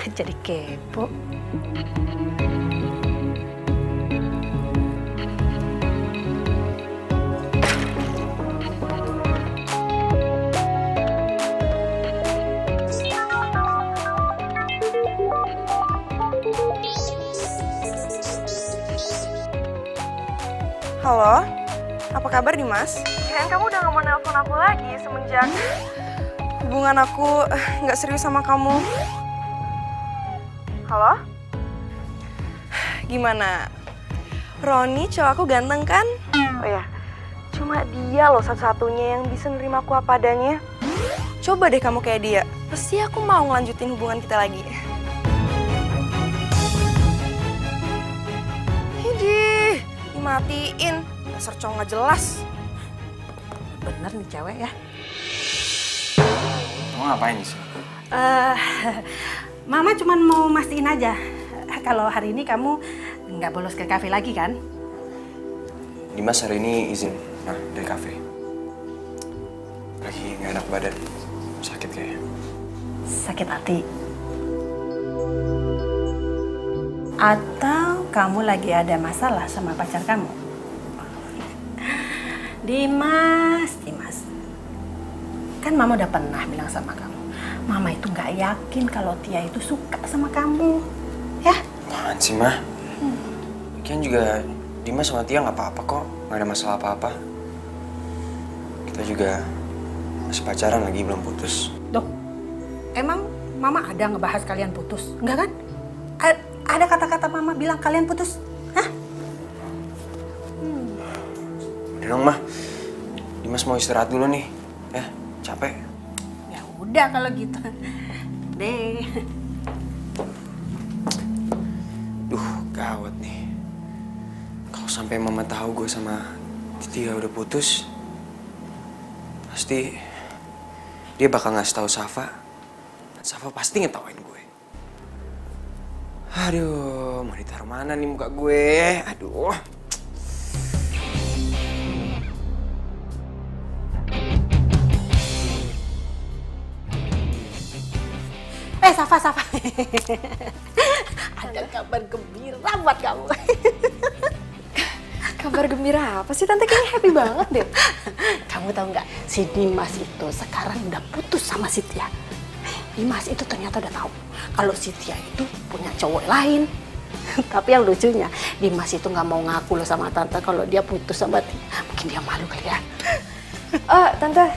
Jadi kepo. Halo, apa kabar Dimas? Kirain kamu udah gak mau nelpon aku lagi semenjak hubungan aku gak serius sama kamu. Halo? Gimana? Roni cowok aku ganteng kan? Oh ya, cuma dia loh satu-satunya yang bisa nerima aku apa adanya. Coba deh kamu kayak dia, pasti aku mau ngelanjutin hubungan kita lagi. Hidih, dimatiin. Dasar cowok gak jelas. Bener nih cewek ya. Mau ngapain sih? Mama cuma mau mastiin aja kalau hari ini kamu nggak bolos ke kafe lagi kan? Dimas hari ini izin dari kafe. Lagi nggak enak badan, sakit kayaknya. Sakit hati. Atau kamu lagi ada masalah sama pacar kamu? Dimas. Kan Mama udah pernah bilang sama kamu, Mama itu nggak yakin kalau Tia itu suka sama kamu, ya? Apaan sih, Mah? Lagian juga Dimas sama Tia nggak apa-apa kok, nggak ada masalah apa-apa. Kita juga masih pacaran lagi, belum putus. Duh, emang Mama ada ngebahas kalian putus? Enggak kan? Ada kata-kata Mama bilang kalian putus? Hah? Udah dong, Mah. Dimas mau istirahat dulu nih. Ya, capek. Ya udah kalau gitu. Deh. Duh, gawat nih. Kalau sampai Mama tahu gue sama Tia udah putus, pasti dia bakal ngasih tahu Safa. Dan Safa pasti ngetawain gue. Aduh, mau ditaruh mana nih muka gue? Aduh. Safa. Ada kabar gembira buat kamu. Kabar gembira apa sih Tante? Kayaknya happy banget deh. Kamu tahu nggak, si Dimas itu sekarang udah putus sama si Tia. Dimas itu ternyata udah tahu kalau si Tia itu punya cowok lain. Tapi yang lucunya, Dimas itu nggak mau ngaku loh sama tante kalau dia putus sama Tia. Mungkin dia malu kali ya. Tante,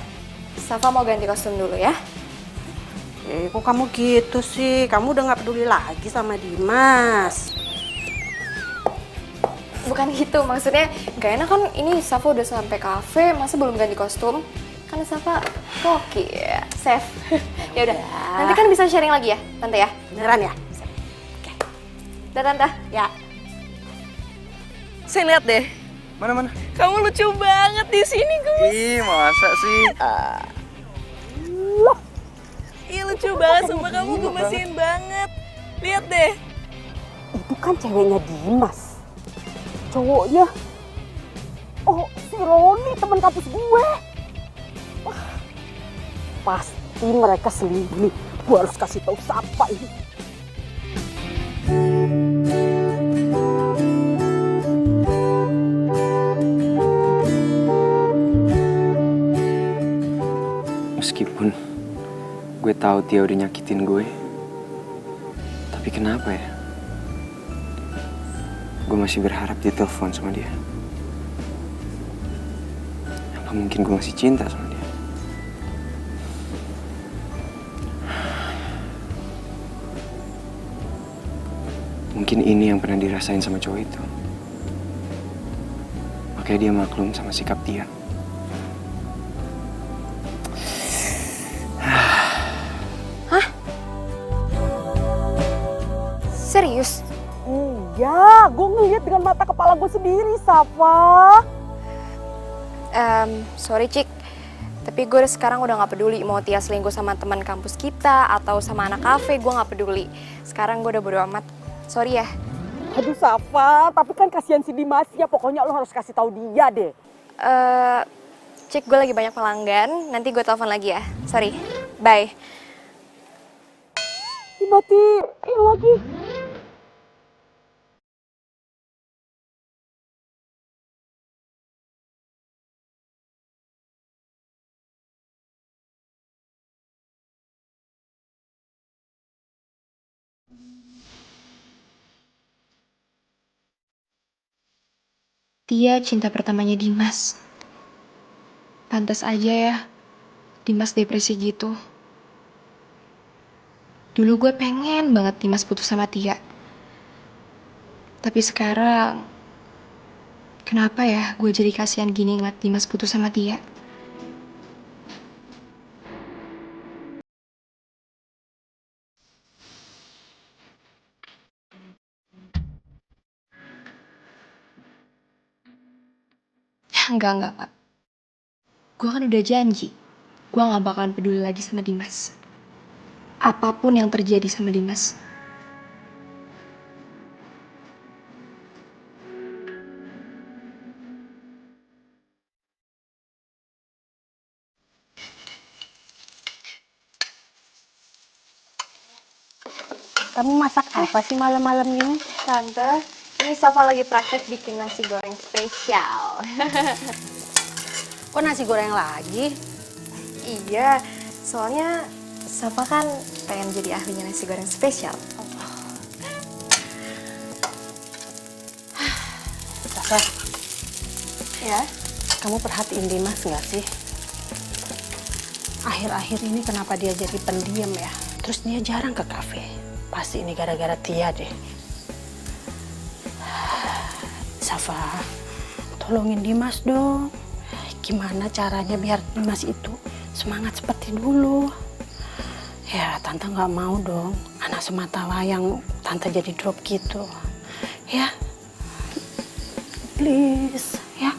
Safa mau ganti kostum dulu ya. Kok kamu gitu sih? Kamu udah nggak peduli lagi sama Dimas. Bukan gitu, maksudnya gak enak kan ini Safa udah sampai kafe, masa belum ganti kostum? Kan Safa koki ya, chef. Ya udah, nanti kan bisa sharing lagi ya, Tante ya? Beneran ya? Oke. Udah Tante? Ya. Saya lihat deh. Mana? Kamu lucu banget di sini, Gus. Ih, masa sih? Iya lucu banget, sumpah kamu gemesin banget. Lihat deh. Itu kan ceweknya Dimas. Cowoknya, oh si Roni teman kampus gue. Wah, pasti mereka selingkuh. Gue harus kasih tahu siapa ini. Meskipun gue tahu Tia udah nyakitin gue, tapi kenapa ya? Gue masih berharap ditelepon sama dia. Apa mungkin gue masih cinta sama dia? Mungkin ini yang pernah dirasain sama cowok itu. Makanya dia maklum sama sikap dia. Serius? Iya, gue ngeliat dengan mata kepala gue sendiri, Safa. Sorry Cik, tapi gue sekarang udah gak peduli mau Tia selingkuh sama teman kampus kita atau sama anak kafe, gue gak peduli. Sekarang gue udah bodo amat. Sorry ya. Aduh Safa, tapi kan kasihan si Dimas ya. Pokoknya lo harus kasih tahu dia deh. Cik, gue lagi banyak pelanggan. Nanti gue telepon lagi ya. Sorry. Bye. Dimatiin lagi. Tia cinta pertamanya Dimas. Pantas aja ya, Dimas depresi gitu. Dulu gue pengen banget Dimas putus sama Tia. Tapi sekarang, kenapa ya gue jadi kasihan gini ngeliat Dimas putus sama Tia? Enggak. Gue kan udah janji, gue gak bakalan peduli lagi sama Dimas. Apapun yang terjadi sama Dimas. Kamu masak apa sih malam-malam ini? Tante, ini Safa lagi praktek bikin nasi goreng spesial. Kok nasi goreng lagi? Iya, soalnya Safa kan pengen jadi ahlinya nasi goreng spesial. Safa, Ya? kamu perhatiin Dimas nggak sih? Akhir-akhir ini kenapa dia jadi pendiam ya? Terus dia jarang ke kafe. Pasti ini gara-gara Tia deh. Safa, tolongin Dimas dong. Gimana caranya biar Dimas itu semangat seperti dulu? Ya, Tante nggak mau dong anak semata wayang Tante jadi drop gitu. Ya, please, ya.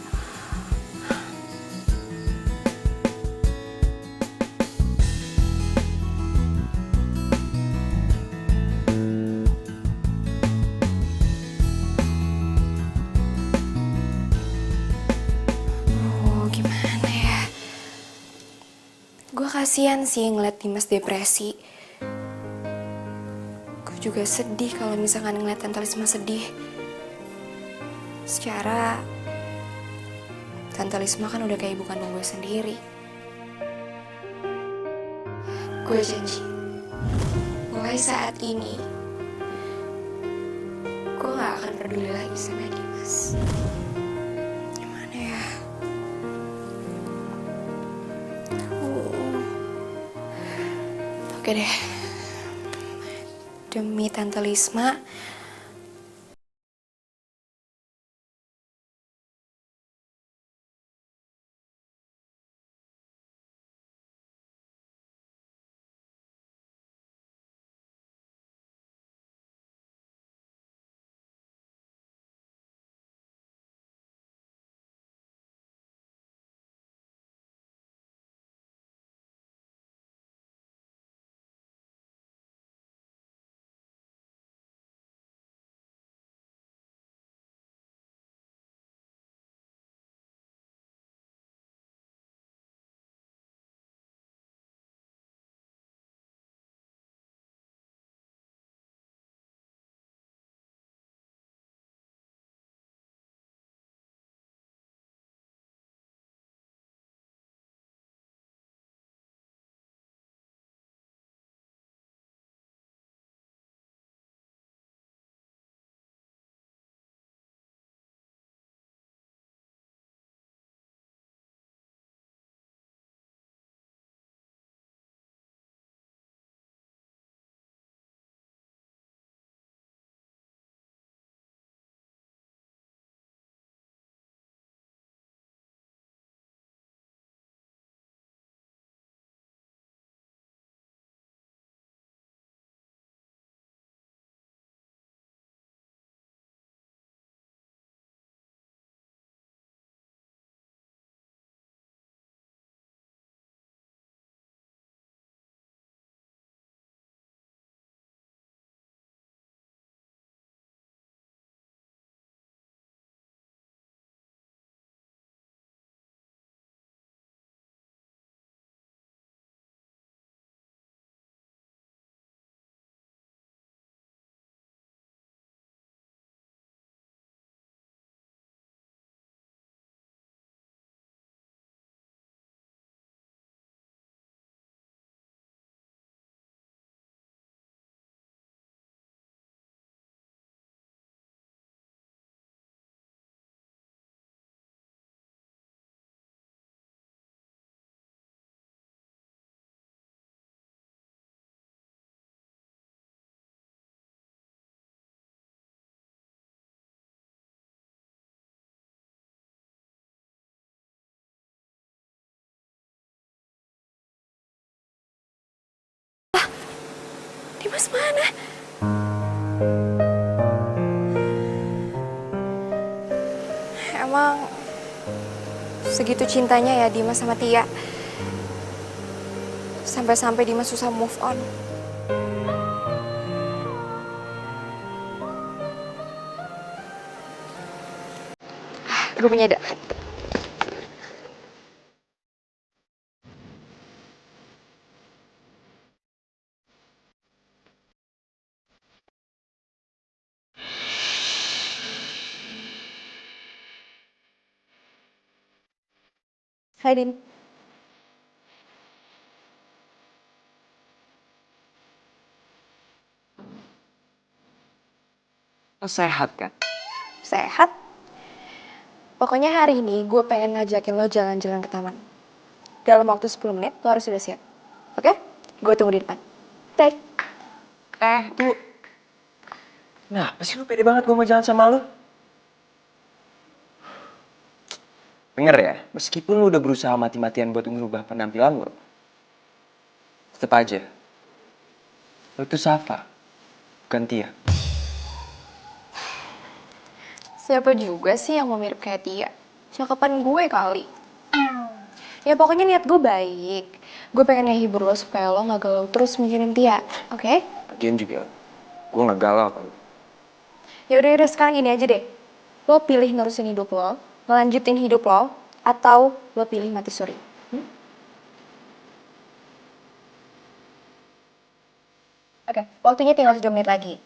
Gimana ya? Gue kasihan sih ngeliat Dimas depresi. Gue juga sedih kalau misalkan ngeliat Tante Lisma sedih. Secara Tante Lisma kan udah kayak ibu kandung gue sendiri. Gue janji, mulai saat ini, gue gak akan peduli lagi sama Dimas. Gimana ya? Oke deh. Demi Tante Lisma, Dimas mana? Emang segitu cintanya ya Dimas sama Tia? Sampai-sampai Dimas susah move on. Gue punya ide. Hai Din. Lo sehat kan? Sehat? Pokoknya hari ini gue pengen ngajakin lo jalan-jalan ke taman. Dalam waktu 10 menit lo harus sudah siap. Oke? Gue tunggu di depan. Bye. Tuh. Nah, pasti lu pede banget gue mau jalan sama lu. Denger ya, meskipun lu udah berusaha mati-matian buat ngubah penampilan lu, tetep aja, lu itu Safa, bukan Tia. Siapa juga sih yang mau mirip kayak Tia? Cakapan gue kali. Ya pokoknya niat gue baik. Gue pengen ngehibur lo supaya lo gak galau terus mikirin Tia. Oke? Lagian juga, gue gak galau kan. Yaudah, sekarang gini aja deh. Lo pilih nerusin hidup lo, ngelanjutin hidup lo, atau lo pilih mati suri. Oke, waktunya tinggal 7 menit lagi.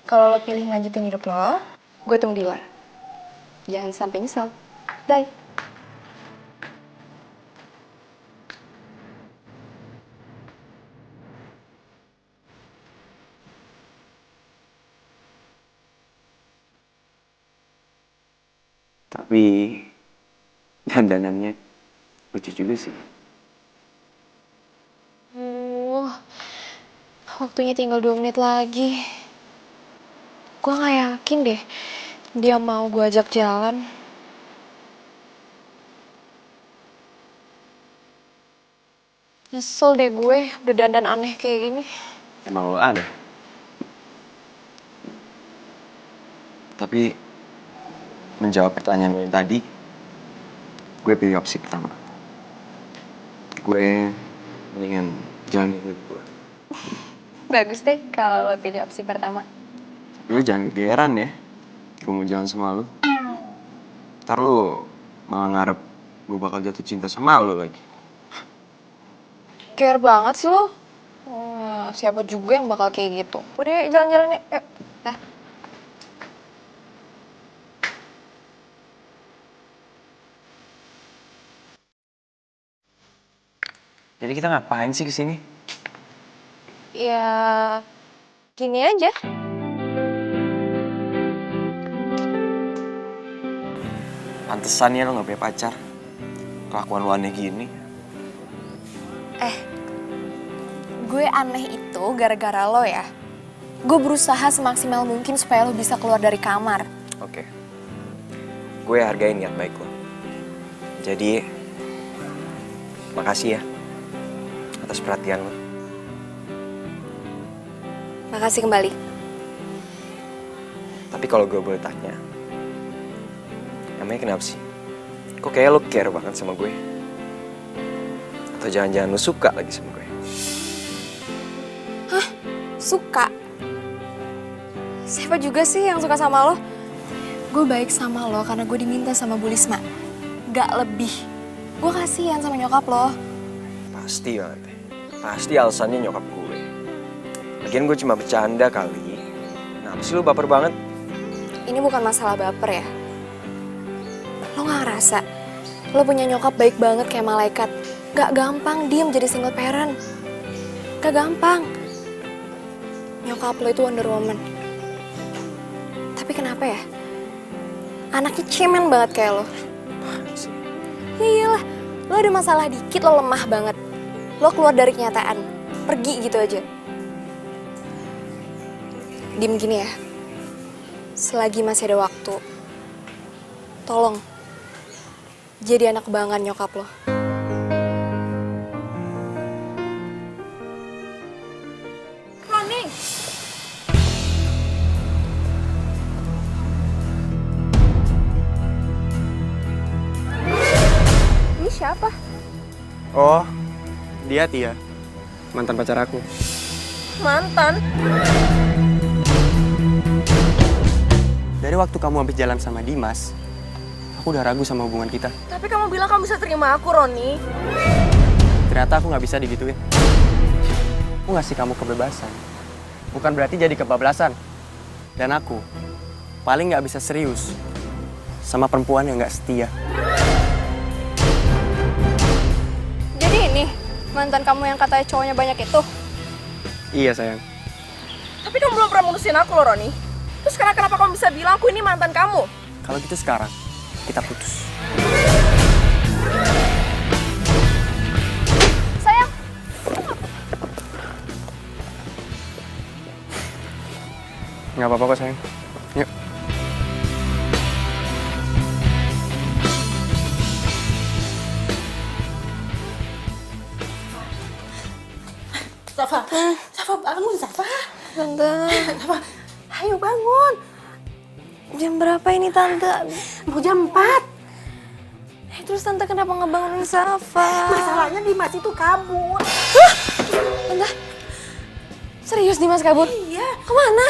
Kalau lo pilih ngelanjutin hidup lo, gue tunggu di luar. Jangan sampai nyesel. Bye. Tapi dandanannya lucu juga sih. Waktunya tinggal 2 menit lagi. Gue gak yakin deh dia mau gue ajak jalan. Nyesel deh gue udah dandan aneh kayak gini. Emang lo aneh. Tapi menjawab pertanyaan lo yang tadi, gue pilih opsi pertama. Gue mendingan jalanin hidup gue. Bagus deh kalau lo pilih opsi pertama. Lu jangan kegeeran ya. Gue mau jalan sama lu. Ntar lu malah ngarep gue bakal jatuh cinta sama lu lagi. Care banget sih lo. Siapa juga yang bakal kayak gitu. Udah jalan-jalan yuk. Dah. Jadi kita ngapain sih kesini? Ya gini aja. Pantesan ya lo gak punya pacar. Kelakuan lo aneh gini. Gue aneh itu gara-gara lo ya. Gue berusaha semaksimal mungkin supaya lo bisa keluar dari kamar. Oke. Gue hargain niat baik lo. Jadi, makasih ya atas perhatian lo. Makasih kembali. Tapi kalau gue boleh tanya, emangnya kenapa sih? Kok kayak lo care banget sama gue? Atau jangan-jangan lo suka lagi sama gue? Suka? Siapa juga sih yang suka sama lo? Gue baik sama lo karena gue diminta sama Bu Lisma. Gak lebih. Gue kasihan sama nyokap lo. Pasti banget. Pasti alasannya nyokap gue. Lagian gue cuma bercanda kali. Kenapa sih lo baper banget? Ini bukan masalah baper ya. Lo gak ngerasa lo punya nyokap baik banget kayak malaikat. Gak gampang diem jadi single parent. Gak gampang. Nyokap lo itu Wonder Woman. Tapi kenapa ya? Anaknya cemen banget kayak lo. Ya iyalah, lo ada masalah dikit lo lemah banget. Lo keluar dari kenyataan, pergi gitu aja. Diem gini ya. Selagi masih ada waktu, tolong jadi anak kebanggaan nyokap lo. Roni! Ini siapa? Oh, dia Tia. Mantan pacar aku. Mantan? Dari waktu kamu habis jalan sama Dimas, aku udah ragu sama hubungan kita. Tapi kamu bilang kamu bisa terima aku, Roni. Ternyata aku nggak bisa digituin. Aku ngasih kamu kebebasan. Bukan berarti jadi kebablasan. Dan aku paling nggak bisa serius sama perempuan yang nggak setia. Jadi ini mantan kamu yang katanya cowoknya banyak itu? Iya sayang. Tapi kamu belum pernah mutusin aku loh, Roni. Terus sekarang kenapa kamu bisa bilang aku ini mantan kamu? Kalau gitu sekarang kita putus. Sayang, Nggak apa-apa kok sayang. Yuk. Safa, Safa bangun Safa. Tante. Safa, ayo bangun. Jam berapa ini Tante? Mau jam 4. Terus Tante kenapa ngebangunin Safa? Masalahnya Dimas itu kabur. Tante, serius Dimas kabur? Iya. Kemana?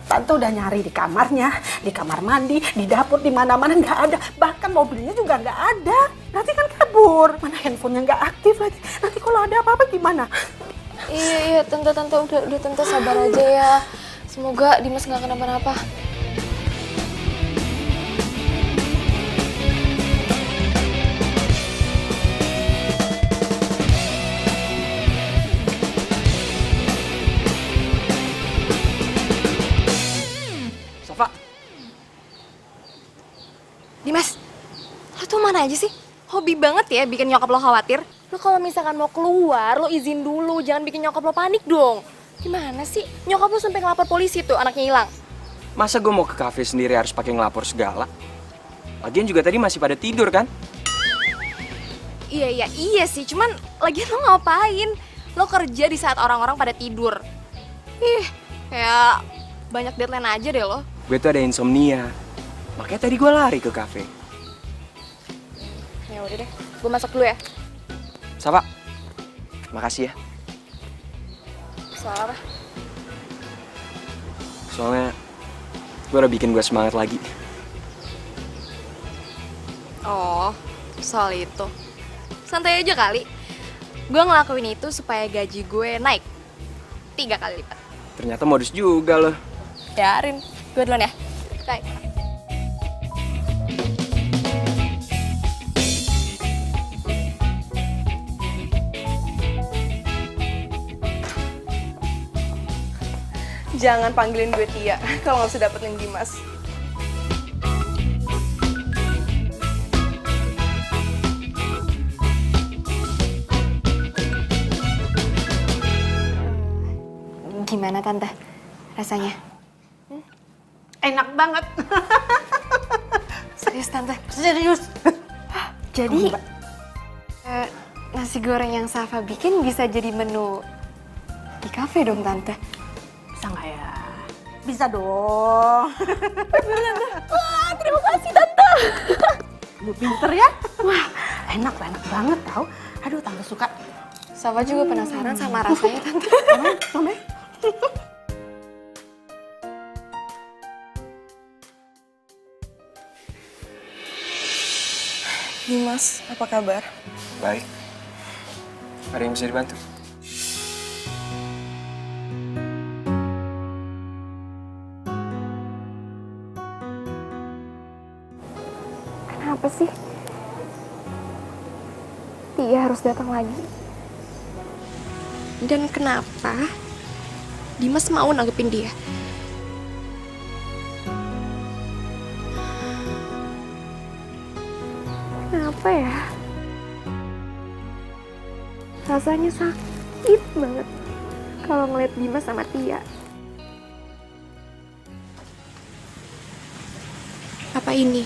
Tante udah nyari di kamarnya, di kamar mandi, di dapur, di mana-mana nggak ada. Bahkan mobilnya juga nggak ada. Nanti kan kabur. Mana handphonenya nggak aktif lagi. Nanti kalau ada apa-apa gimana? Iya Tante udah Tante sabar aja ya. Semoga Dimas nggak kenapa-napa. Safa, Dimas, aja sih? Hobi banget ya bikin nyokap lo khawatir. Lo kalau misalkan mau keluar, lo izin dulu, jangan bikin nyokap lo panik dong. Gimana sih? Nyokap lo sampai ngelapor polisi tuh anaknya hilang. Masa gue mau ke kafe sendiri harus pakai ngelapor segala? Lagian juga tadi masih pada tidur kan? Iya sih, cuman lagian lo ngapain? Lo kerja di saat orang-orang pada tidur. Ih, kayak banyak deadline aja deh lo. Gue tuh ada insomnia. Makanya tadi gue lari ke kafe. Ya udah deh, gue masak dulu ya. Safa, makasih ya. Soal apa? Soalnya gue udah bikin gue semangat lagi. Oh, soal itu. Santai aja kali. Gue ngelakuin itu supaya gaji gue naik 3 kali lipat. Ternyata modus juga loh. Biarin, gue duluan ya. Bye. Jangan panggilin gue Tia kalau nggak bisa dapetin Dimas. Gimana tante rasanya? Enak banget. Serius tante? Serius. Jadi nasi goreng yang Safa bikin bisa jadi menu di kafe dong tante? Bisa nggak ya? Bisa dong. Wah, terima kasih tante. Lu pinter ya? Wah, enak banget tau. Aduh, tante suka. Safa juga penasaran sama rasanya tante. Mama. Dimas, apa kabar? Baik. Ada yang bisa dibantu? Kenapa sih? Tia harus datang lagi. Dan kenapa Dimas mau nanggepin dia? Kenapa ya? Rasanya sakit banget kalau ngeliat Dimas sama Tia. Apa ini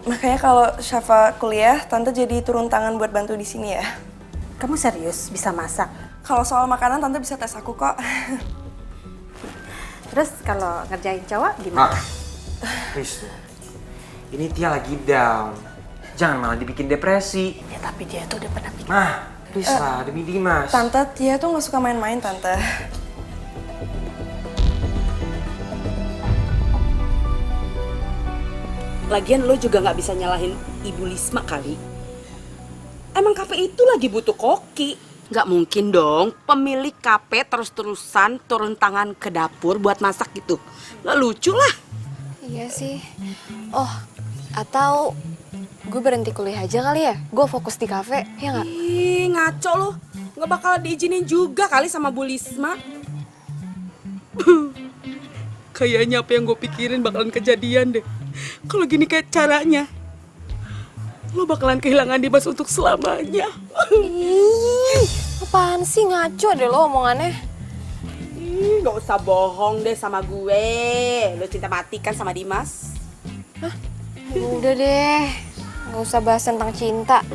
Makanya kalau Syafa kuliah, Tante jadi turun tangan buat bantu di sini ya. Kamu serius bisa masak? Kalau soal makanan, Tante bisa tes aku kok. Terus kalau ngerjain cowok gimana? Please dong. Ini Tia lagi down. Jangan malah dibikin depresi. Ya tapi dia tuh udah pernah bikin. Please lah, demi Dimas. Tante, Tia tuh nggak suka main-main, Tante. Lagian lo juga nggak bisa nyalahin Ibu Lisma kali. Emang kafe itu lagi butuh koki. Nggak mungkin dong pemilik kafe terus-terusan turun tangan ke dapur buat masak gitu. Nggak lucu lah. Iya sih. Oh, atau gue berhenti kuliah aja kali ya? Gue fokus di kafe, ya nggak? Ih, ngaco lo. Nggak bakal diizinin juga kali sama Bu Lisma. Kayaknya apa yang gue pikirin bakalan kejadian deh. Kalau gini kayak caranya, lo bakalan kehilangan Dimas untuk selamanya. Ih, apaan sih, ngaco deh lo omongannya. Ih, nggak usah bohong deh sama gue. Lo cinta mati kan sama Dimas? Udah deh, nggak usah bahas tentang cinta.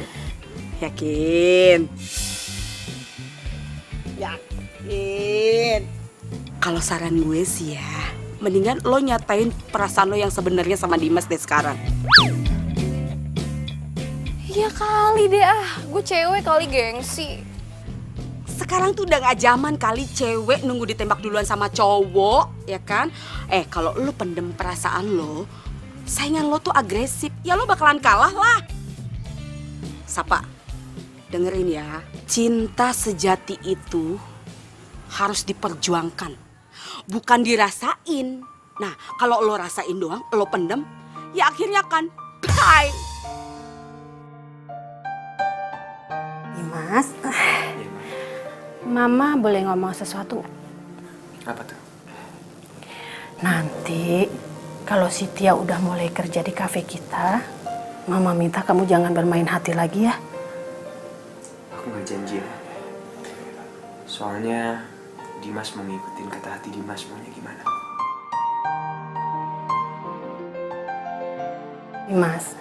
Yakin? Yakin? Kalau saran gue sih ya, mendingan lo nyatain perasaan lo yang sebenarnya sama Dimas deh sekarang. Iya kali deh gue cewek kali gengsi. Sekarang tuh udah gak zaman kali cewek nunggu ditembak duluan sama cowok, ya kan? Kalau lo pendem perasaan lo, saingan lo tuh agresif, ya lo bakalan kalah lah. Sapa, dengerin ya, cinta sejati itu harus diperjuangkan, bukan dirasain. Nah, kalau lo rasain doang, lo pendem, ya akhirnya kan bye. Dimas, Mama boleh ngomong sesuatu nggak? Apa tuh? Nanti kalau si Tia udah mulai kerja di kafe kita, Mama minta kamu jangan bermain hati lagi ya. Aku nggak janji ya. Soalnya Dimas mau ngikutin kata hati Dimas maunya gimana. Dimas,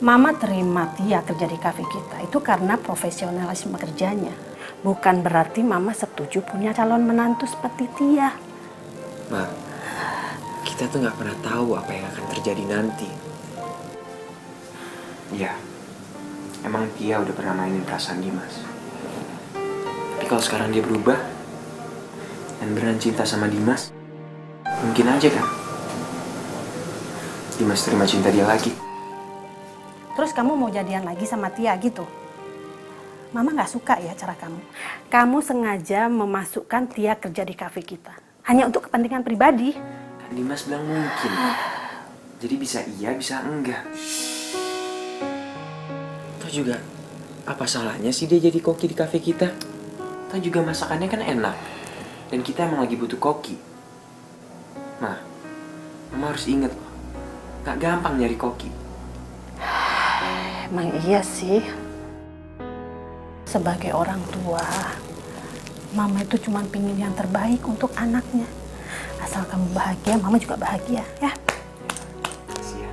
Mama terima Tia kerja di kafe kita itu karena profesionalisme kerjanya. Bukan berarti Mama setuju punya calon menantu seperti Tia. Ma, kita tuh nggak pernah tahu apa yang akan terjadi nanti. Ya, emang Tia udah pernah mainin perasaan Dimas. Tapi kalau sekarang dia berubah dan beneran cinta sama Dimas, mungkin aja kan Dimas terima cinta dia lagi. Terus kamu mau jadian lagi sama Tia gitu? Mama nggak suka ya cara kamu. Kamu sengaja memasukkan Tia kerja di kafe kita. Hanya untuk kepentingan pribadi. Kan Dimas bilang mungkin. Jadi bisa iya, bisa enggak. Toh juga, apa salahnya sih dia jadi koki di kafe kita? Toh juga masakannya kan enak. Dan kita emang lagi butuh koki. Mama harus inget loh. Gak gampang nyari koki. Emang iya sih. Sebagai orang tua, Mama itu cuma pingin yang terbaik untuk anaknya. Asal kamu bahagia, Mama juga bahagia, ya. Makasih ya.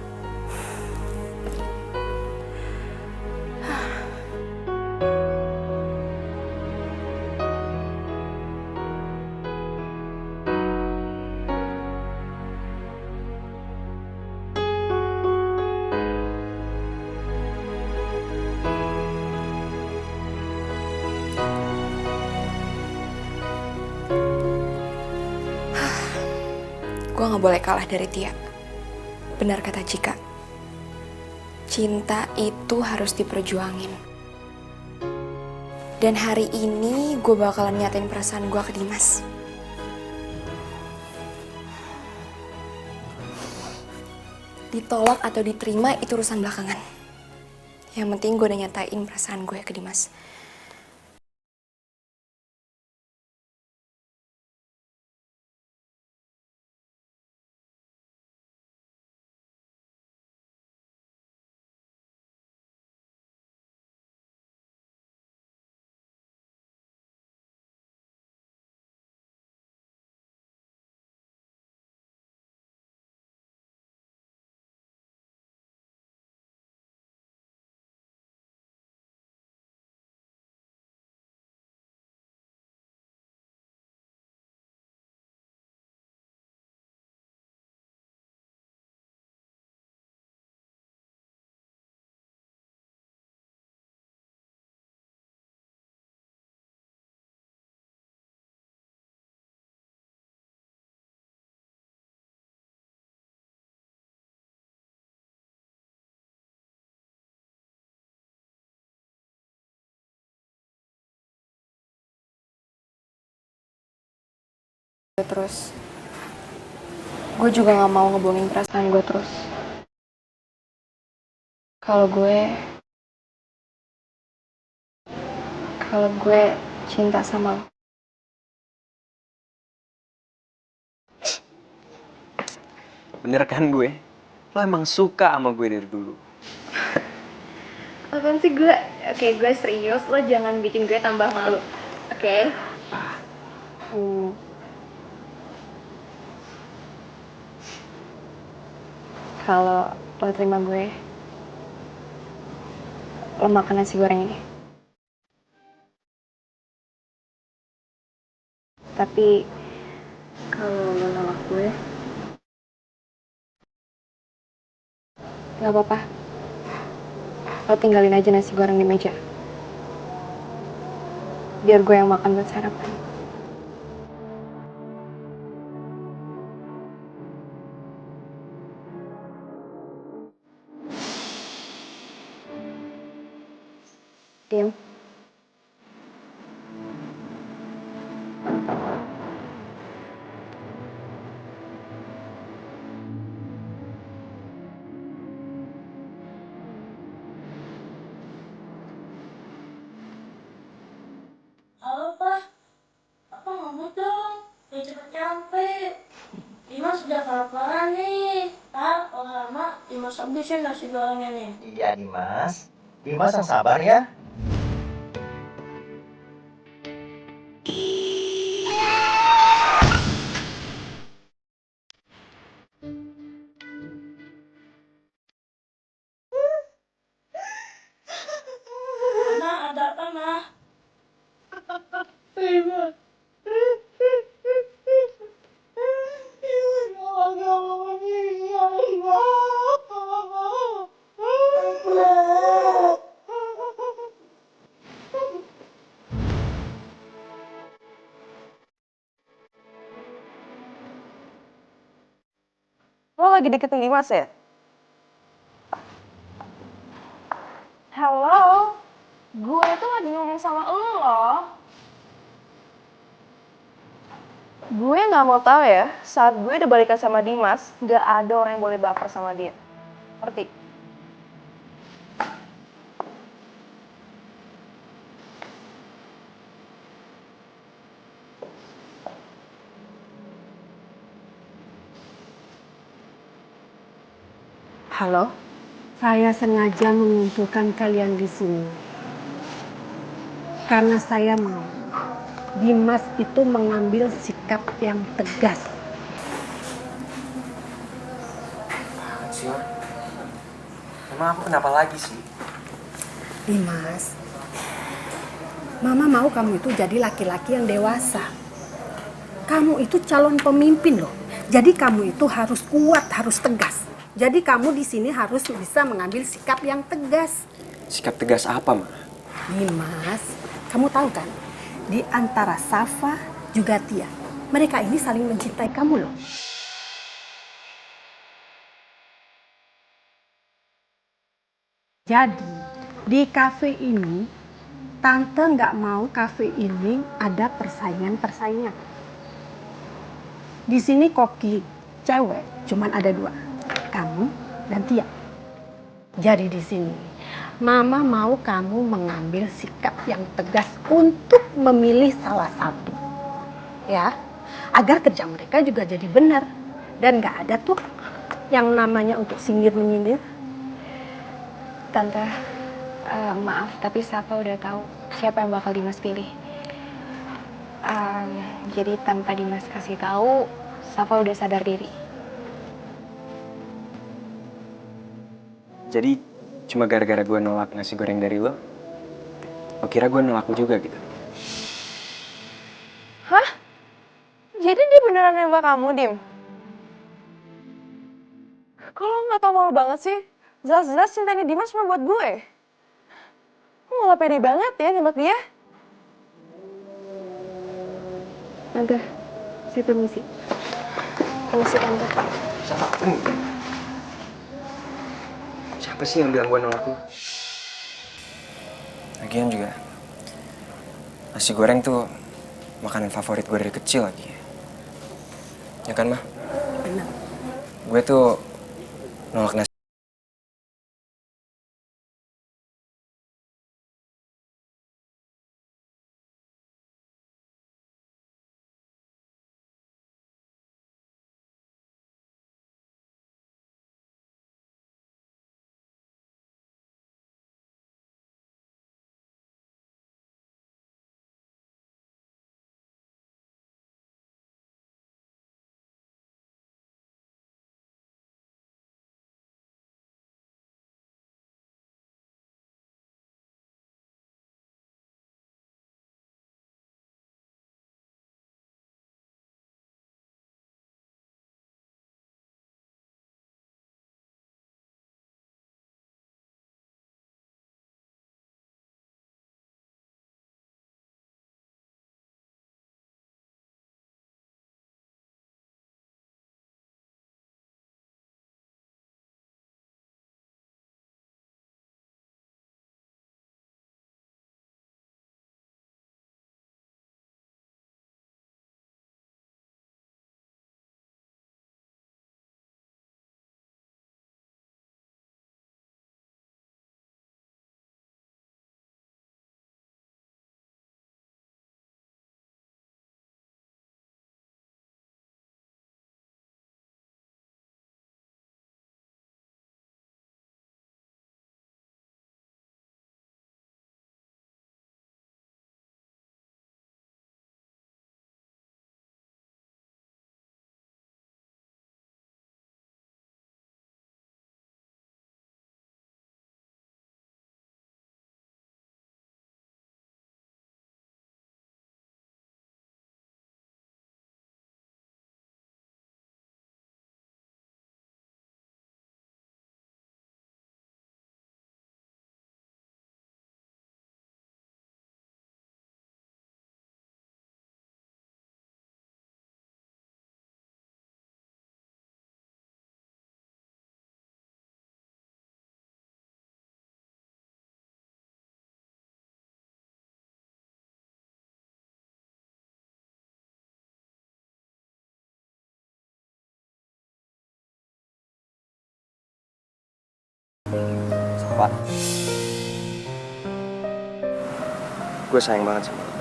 Gue gak boleh kalah dari Tia. Benar kata Cika. Cinta itu harus diperjuangin. Dan hari ini gue bakalan nyatain perasaan gue ke Dimas. Ditolak atau diterima itu urusan belakangan. Yang penting gue udah nyatain perasaan gue ke Dimas. terus. Gue juga gak mau ngebohongin perasaan gue terus. Kalau gue cinta sama lo. Bener kan gue? Lo emang suka sama gue dari dulu. Apaan sih gue? Oke, gue serius. Lo jangan bikin gue tambah malu. Oke? Kalau lo terima gue, lo makan nasi goreng ini. Tapi kalau lo nolak gue, gak apa-apa. Lo tinggalin aja nasi goreng di meja. Biar gue yang makan buat sarapan. Diam. Halo, Pak. Apa ngomong dong? Biar cepet nyampe. Dimas udah kelaparan nih. Ntar kalau lama Dimas habisin nasi gorengnya nih. Iya Dimas. Dimas yang sabar ya. Nah, ada apa, Mah? Lo lagi deketin Dimas ya? Halo, gue tuh lagi ngomong sama lo loh. Gue gak mau tahu ya, saat gue udah balikan sama Dimas, gak ada orang yang boleh baper sama dia. Ngerti? Halo, saya sengaja mengumpulkan kalian di sini karena saya mau Dimas itu mengambil sikap yang tegas. Apaan sih, Mar? Emang aku kenapa lagi sih? Dimas, Mama mau kamu itu jadi laki-laki yang dewasa. Kamu itu calon pemimpin loh. Jadi kamu itu harus kuat, harus tegas. Jadi kamu di sini harus bisa mengambil sikap yang tegas. Sikap tegas apa, Ma? Dimas, kamu tahu kan? Di antara Safa juga Tia, mereka ini saling mencintai kamu loh. Jadi di kafe ini, Tante nggak mau kafe ini ada persaingan-persaingan. Di sini koki cewek cuman ada 2, kamu dan Tia. Jadi di sini, Mama mau kamu mengambil sikap yang tegas untuk memilih salah satu, ya, agar kerja mereka juga jadi benar dan nggak ada tuh yang namanya untuk sindir-menyindir. Tante, maaf tapi Safa udah tahu siapa yang bakal Dimas pilih. Jadi tanpa Dimas kasih tahu, Safa udah sadar diri. Jadi cuma gara-gara gue nolak nasi goreng dari lo kira gue nolak lo juga gitu? Hah? Jadi dia beneran nembak kamu, Dim? Kok lo gak tau malu banget sih? Jelas-jelas cintanya Dimas cuma buat gue. Lo malah pede banget ya nembak dia. Tante, saya permisi. Permisi, Tante. Siapa sih yang bilang gue nolak lo? Lagian juga, nasi goreng tuh makanan favorit gue dari kecil lagi. Ya kan, Ma? Benar. Gue tuh nolak nasi. Safa. Gue sayang banget sama lo.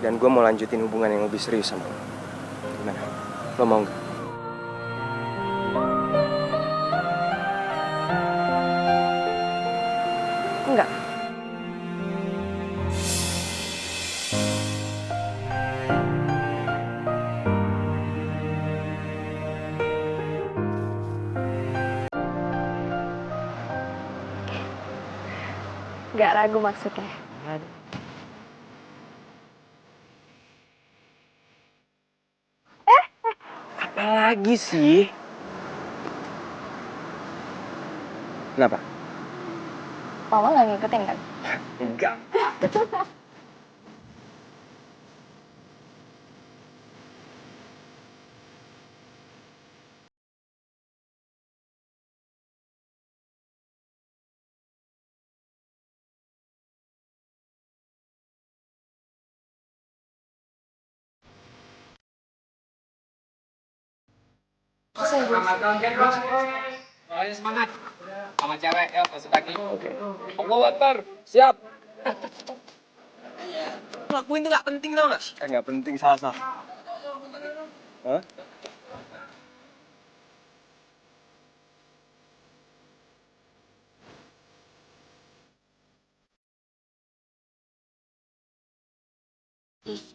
Dan gue mau lanjutin hubungan yang lebih serius sama lo. Gimana? Lo mau nggak? Enggak. Nggak ragu maksudnya. Apa lagi sih? Kenapa? Mama nggak ngikutin kan? Enggak. Semangat. Sama cewek, yuk masuk lagi. Oke. Allahu Akbar. Siap. Ngelakuin itu nggak penting tau nggak? Nggak penting, salah. Hah?